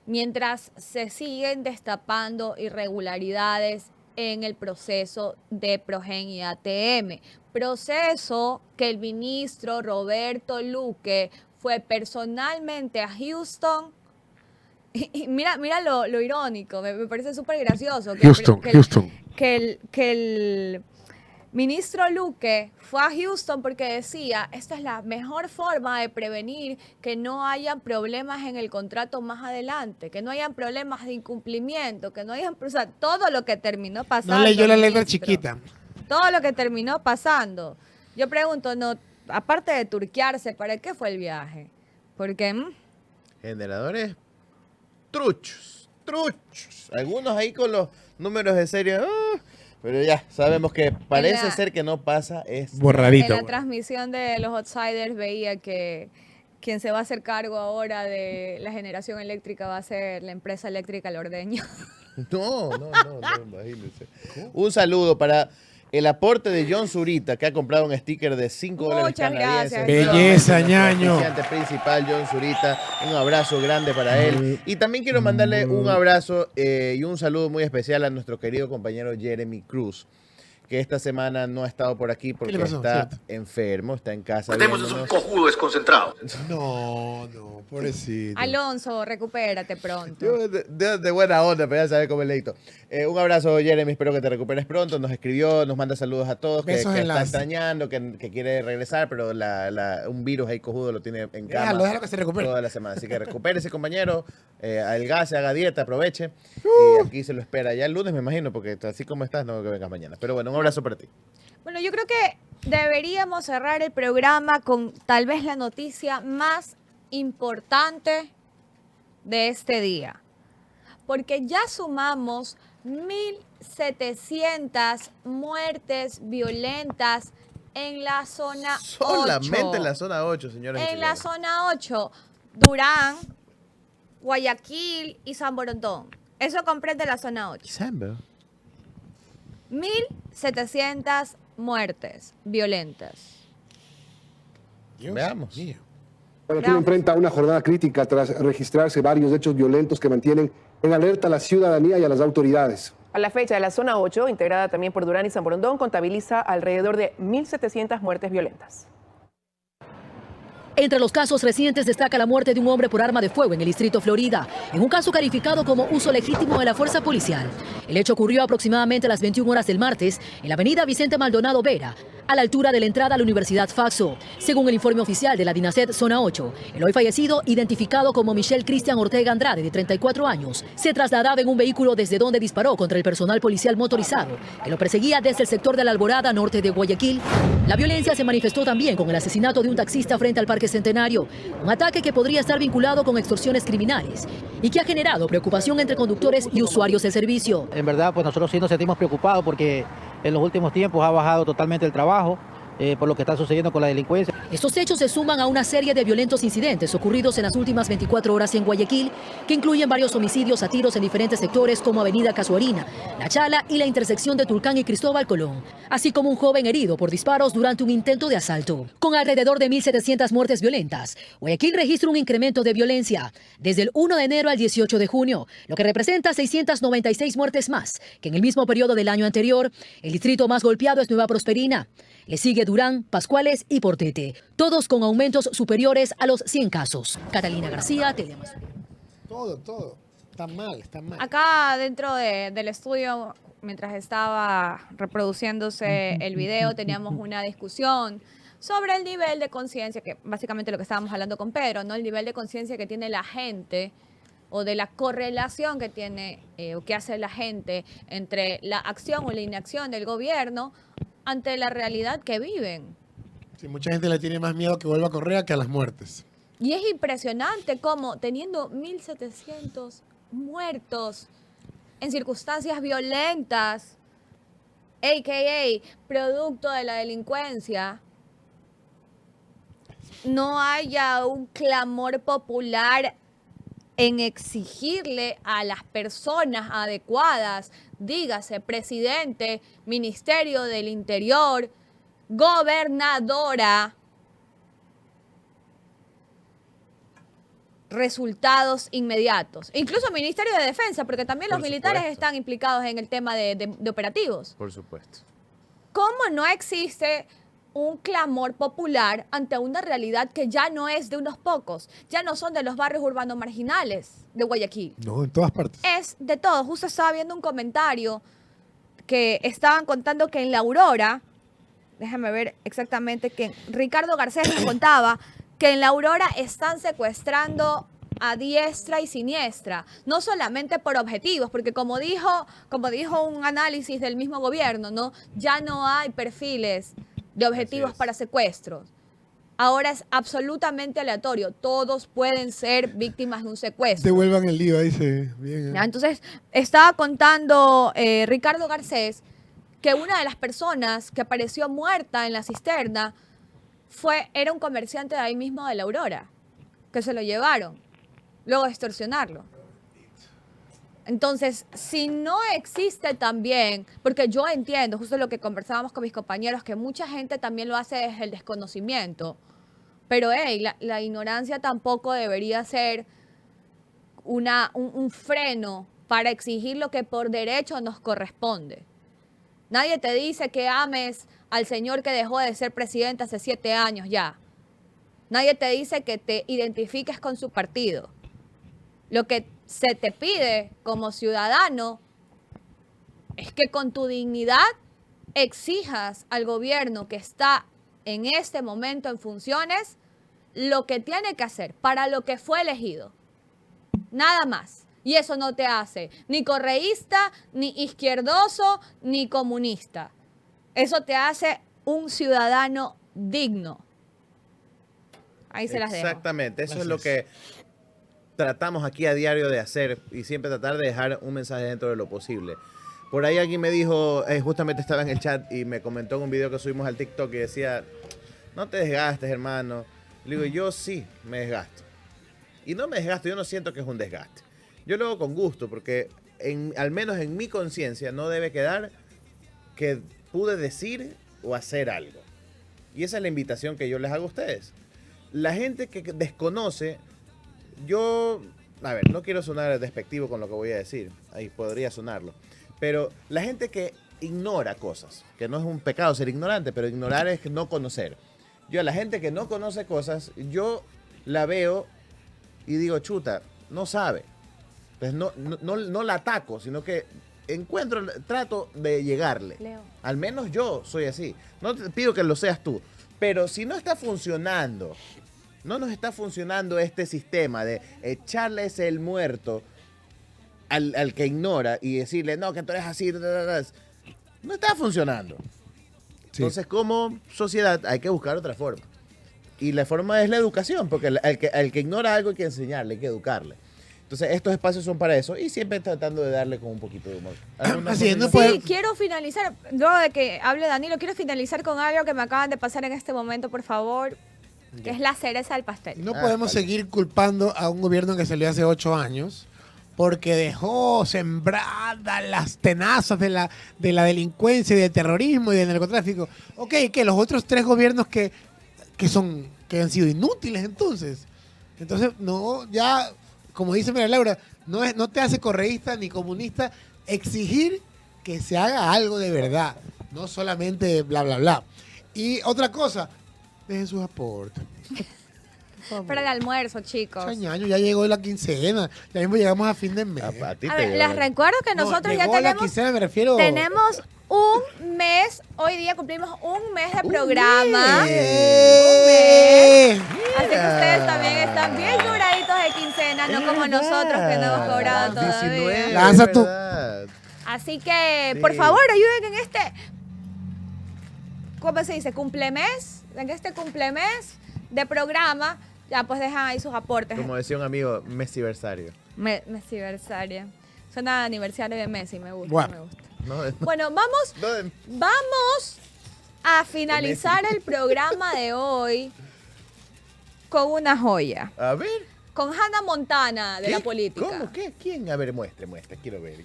S7: Mientras se siguen destapando irregularidades en el proceso de Progen y ATM, proceso que el ministro Roberto Luque fue personalmente a Houston. Y mira lo irónico, me parece súper gracioso. Que el ministro Luque fue a Houston porque decía, esta es la mejor forma de prevenir que no hayan problemas en el contrato más adelante, que no hayan problemas de incumplimiento, que no hayan, o sea, todo lo que terminó pasando.
S9: No leyó la letra chiquita.
S7: Todo lo que terminó pasando. Yo pregunto, no, aparte de turquearse, ¿para qué fue el viaje? Porque...
S6: Generadores truchos. Algunos ahí con los números de serie Pero ya, sabemos que parece
S7: la-
S6: ser que no pasa esto.
S9: Borradito.
S7: En la transmisión de los Outsiders veía que quien se va a hacer cargo ahora de la generación eléctrica va a ser la empresa eléctrica El Ordeño.
S6: No, imagínense. Un saludo para el aporte de John Zurita, que ha comprado un sticker de $5
S7: Muchas
S6: canadienses.
S7: gracias,
S9: Belleza,
S6: Nuestro
S9: ñaño.
S6: auspiciante principal, John Zurita. Un abrazo grande para él. Y también quiero mandarle un abrazo y un saludo muy especial a nuestro querido compañero Jeremy Cruz, que esta semana no ha estado por aquí porque
S9: le pasó?
S6: está
S9: Cierto.
S6: enfermo, está en casa.
S14: Matemos es un cojudo desconcentrado.
S9: No, pobrecito.
S7: Alonso, recupérate pronto.
S6: Yo de buena onda, pero ya sabes cómo es leíto. Un abrazo, Jeremy, espero que te recuperes pronto. Nos escribió, nos manda saludos a todos, que
S9: Besos en
S6: está
S9: las-
S6: extrañando, que quiere regresar, pero un virus ahí cojudo lo tiene en cama
S9: Déjalo que se recupere.
S6: toda la semana. Así que recupérese, compañero, adelgace, haga dieta, aproveche. Y aquí se lo espera ya el lunes, me imagino, porque así como estás, no que vengas mañana. Pero bueno, un abrazo para ti.
S7: Bueno, yo creo que deberíamos cerrar el programa con tal vez la noticia más importante de este día. Porque ya sumamos 1.700 muertes violentas en la zona 8.
S6: Solamente en la zona 8, señores. y
S7: En la
S6: señores.
S7: zona 8, Durán, Guayaquil y San Borondón. Eso comprende la zona 8. 1.700 muertes violentas.
S6: Veamos.
S15: Guayaquil enfrenta una jornada crítica tras registrarse varios hechos violentos que mantienen en alerta a la ciudadanía y a las autoridades.
S16: A la fecha, la zona 8, integrada también por Durán y San Borondón, contabiliza alrededor de 1.700 muertes violentas.
S17: Entre los casos recientes destaca la muerte de un hombre por arma de fuego en el distrito Florida, en un caso calificado como uso legítimo de la fuerza policial. El hecho ocurrió aproximadamente a las 21 horas del martes en la avenida Vicente Maldonado Vera, a la altura de la entrada a la Universidad Faxo. Según el informe oficial de la DINASED Zona 8, el hoy fallecido, identificado como Michelle Cristian Ortega Andrade, de 34 años, se trasladaba en un vehículo desde donde disparó contra el personal policial motorizado, que lo perseguía desde el sector de la Alborada, norte de Guayaquil. La violencia se manifestó también con el asesinato de un taxista frente al Parque Centenario, un ataque que podría estar vinculado con extorsiones criminales y que ha generado preocupación entre conductores y usuarios del servicio.
S18: En verdad, pues nosotros sí nos sentimos preocupados porque en los últimos tiempos ha bajado totalmente el trabajo por lo que está sucediendo con la delincuencia.
S17: Estos hechos se suman a una serie de violentos incidentes ocurridos en las últimas 24 horas en Guayaquil, que incluyen varios homicidios a tiros en diferentes sectores como Avenida Casuarina, La Chala y la intersección de Tulcán y Cristóbal Colón, así como un joven herido por disparos durante un intento de asalto. Con alrededor de 1.700 muertes violentas, Guayaquil registra un incremento de violencia desde el 1 de enero al 18 de junio, lo que representa 696 muertes más que en el mismo periodo del año anterior. El distrito más golpeado es Nueva Prosperina. Le sigue Durán, Pascuales y Portete, todos con aumentos superiores a los 100 casos. Catalina García, Telemas.
S9: Todo. Está mal.
S7: Acá dentro del estudio, mientras estaba reproduciéndose el video, teníamos una discusión sobre el nivel de conciencia, que básicamente lo que estábamos hablando con Pedro, ¿no? El nivel de conciencia que tiene la gente o de la correlación que tiene o que hace la gente entre la acción o la inacción del gobierno ante la realidad que viven.
S9: Sí, mucha gente le tiene más miedo que vuelva a Correa que a las muertes.
S7: Y es impresionante cómo teniendo 1.700 muertos en circunstancias violentas, a.k.a. producto de la delincuencia, no haya un clamor popular en exigirle a las personas adecuadas, dígase presidente, Ministerio del Interior, gobernadora, resultados inmediatos. Incluso Ministerio de Defensa, porque también los militares están implicados en el tema de operativos.
S6: Por supuesto.
S7: ¿Cómo no existe un clamor popular ante una realidad que ya no es de unos pocos? Ya no son de los barrios urbanos marginales de Guayaquil.
S9: No, en todas partes.
S7: Es de todos. Justo estaba viendo un comentario que estaban contando que en La Aurora, déjame ver exactamente, que Ricardo Garcés nos contaba que en La Aurora están secuestrando a diestra y siniestra, no solamente por objetivos, porque como dijo un análisis del mismo gobierno, ¿no? Ya no hay perfiles de objetivos para secuestros. Ahora es absolutamente aleatorio. Todos pueden ser víctimas de un secuestro.
S9: Devuelvan el IVA, dice. Bien.
S7: ¿Ya? Entonces, estaba contando Ricardo Garcés que una de las personas que apareció muerta en la cisterna era un comerciante de ahí mismo de la Aurora, que se lo llevaron, luego de extorsionarlo. Entonces, si no existe también, porque yo entiendo, justo lo que conversábamos con mis compañeros, que mucha gente también lo hace desde el desconocimiento, pero la ignorancia tampoco debería ser un freno para exigir lo que por derecho nos corresponde. Nadie te dice que ames al señor que dejó de ser presidente hace 7 años ya. Nadie te dice que te identifiques con su partido. Lo que se te pide como ciudadano es que con tu dignidad exijas al gobierno que está en este momento en funciones lo que tiene que hacer para lo que fue elegido. Nada más. Y eso no te hace ni correísta, ni izquierdoso, ni comunista. Eso te hace un ciudadano digno. Ahí se las dejo.
S6: Exactamente, eso es lo que tratamos aquí a diario de hacer y siempre tratar de dejar un mensaje dentro de lo posible. Por ahí alguien me dijo, justamente estaba en el chat y me comentó en un video que subimos al TikTok y decía, no te desgastes, hermano. Le digo, yo sí me desgasto. Y no me desgasto, yo no siento que es un desgaste. Yo lo hago con gusto porque al menos en mi conciencia no debe quedar que pude decir o hacer algo. Y esa es la invitación que yo les hago a ustedes. La gente que desconoce, no quiero sonar despectivo con lo que voy a decir, ahí podría sonarlo, pero la gente que ignora cosas, que no es un pecado ser ignorante, pero ignorar es no conocer. Yo a la gente que no conoce cosas, yo la veo y digo, chuta, no sabe. Entonces no la ataco, sino que trato de llegarle.
S7: Leo.
S6: Al menos yo soy así. No te pido que lo seas tú, pero si no está funcionando, no nos está funcionando este sistema de echarles el muerto al que ignora y decirle, no, que tú eres así, no está funcionando. Sí. Entonces, como sociedad hay que buscar otra forma. Y la forma es la educación, porque al que ignora algo hay que enseñarle, hay que educarle. Entonces, estos espacios son para eso y siempre tratando de darle con un poquito de humor.
S7: Sí, quiero finalizar, luego de que hable Danilo, quiero finalizar con algo que me acaban de pasar en este momento, por favor, que es la cereza del pastel.
S9: No podemos seguir culpando a un gobierno que salió hace 8 años porque dejó sembradas las tenazas de la delincuencia y del terrorismo y del narcotráfico. Ok, que los otros 3 gobiernos que han sido inútiles entonces. Entonces, no, ya, como dice María Laura, no te hace correísta ni comunista exigir que se haga algo de verdad, no solamente bla, bla, bla. Y otra cosa, dejen sus aportes.
S7: Para el almuerzo, chicos.
S9: Chañaño, ya llegó la quincena. Ya mismo llegamos a fin de mes.
S7: A ver, les recuerdo que nosotros ya tenemos...
S9: la quincena, me refiero...
S7: Tenemos un mes, hoy día cumplimos un mes de programa. Un
S9: mes.
S7: Así que ustedes también están bien lloraditos de quincena, no como nosotros que no hemos cobrado todavía.
S9: Lanza tú.
S7: Así que, por favor, ayuden en este... ¿Cómo se dice? Cumplemes. En este cumplemes de programa, ya pues dejan ahí sus aportes.
S6: Como decía un amigo, Messiversario.
S7: Messiversario. Suena a aniversario de Messi, me gusta,
S9: bueno.
S7: me gusta.
S6: No.
S7: Bueno, vamos a finalizar el programa de hoy con una joya.
S6: A ver.
S7: Con Hannah Montana de la política.
S6: ¿Cómo? ¿Qué? ¿Quién? A ver, muestre. Quiero ver.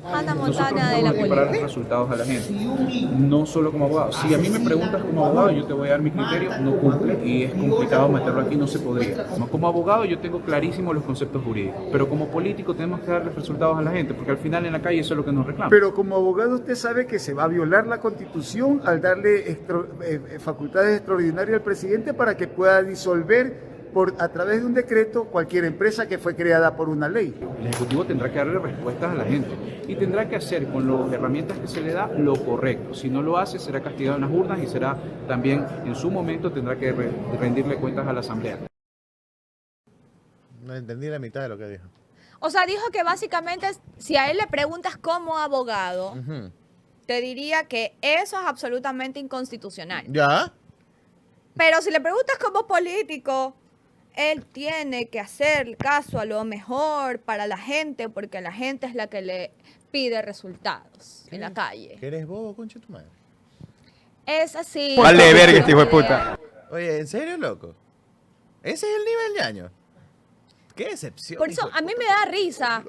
S7: Hannah Montana de la política.
S19: Para los resultados a la gente, no solo como abogado. Si a mí me preguntas como abogado, yo te voy a dar mi criterio, no cumple y es complicado meterlo aquí, no se podría. Como abogado yo tengo clarísimos los conceptos jurídicos, pero como político tenemos que darle resultados a la gente, porque al final en la calle eso es lo que nos reclaman.
S20: Pero como abogado usted sabe que se va a violar la Constitución al darle facultades extraordinarias al presidente para que pueda disolver a través de un decreto cualquier empresa que fue creada por una ley.
S19: El Ejecutivo tendrá que darle respuestas a la gente y tendrá que hacer con las herramientas que se le da lo correcto. Si no lo hace, será castigado en las urnas y será también, en su momento, tendrá que rendirle cuentas a la Asamblea.
S6: No entendí la mitad de lo que dijo.
S7: O sea, dijo que básicamente, si a él le preguntas como abogado, te diría que eso es absolutamente inconstitucional.
S6: ¿Ya?
S7: Pero si le preguntas como político, él tiene que hacer caso a lo mejor para la gente, porque la gente es la que le pide resultados en la calle.
S6: ¿Que eres bobo, concha tu madre?
S7: Es así.
S21: Vale, verga, este hijo de puta.
S6: Oye, ¿en serio, loco? ¿Ese es el nivel ñaño? ¡Qué decepción!
S7: Por eso, a mí me da risa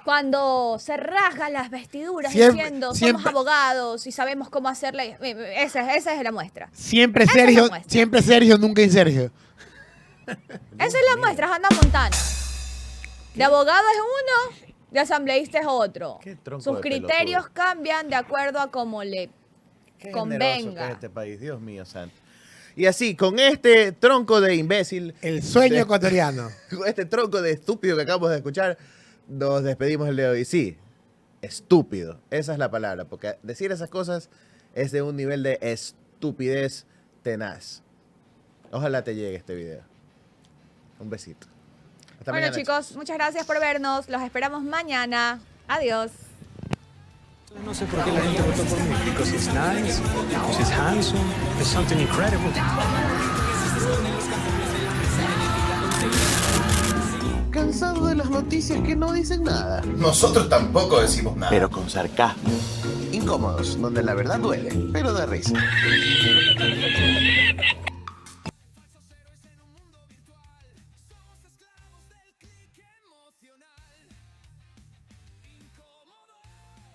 S7: cuando se rasgan las vestiduras
S9: Siempre-
S7: diciendo
S9: siempre-
S7: somos abogados y sabemos cómo hacerle. Esa es la muestra.
S9: Siempre
S7: Esa es la
S9: Sergio,
S7: muestra.
S9: siempre Sergio, nunca Insergio.
S7: Esa es la muestra, es Hannah Montana. De abogado es uno, de asambleísta es otro.
S6: tronco
S7: Sus
S6: de
S7: criterios cambian de acuerdo a cómo le
S6: Qué generoso que
S7: convenga.
S6: es este país, Dios mío santo. Y así, con este tronco de imbécil.
S9: El sueño ecuatoriano.
S6: Con este tronco de estúpido que acabamos de escuchar, nos despedimos el de hoy. Sí, estúpido. Esa es la palabra, porque decir esas cosas es de un nivel de estupidez tenaz. Ojalá te llegue este video. Un besito. Hasta
S7: Bueno,
S6: mañana,
S7: chicos, muchas gracias por vernos. Los esperamos mañana. Adiós.
S2: No sé por qué la gente votó por mí. Because he's nice, because he's handsome, there's something incredible.
S3: Cansado de las noticias que no dicen nada.
S4: Nosotros tampoco decimos nada.
S3: Pero con sarcasmo. Incómodos, donde la verdad duele, pero da risa.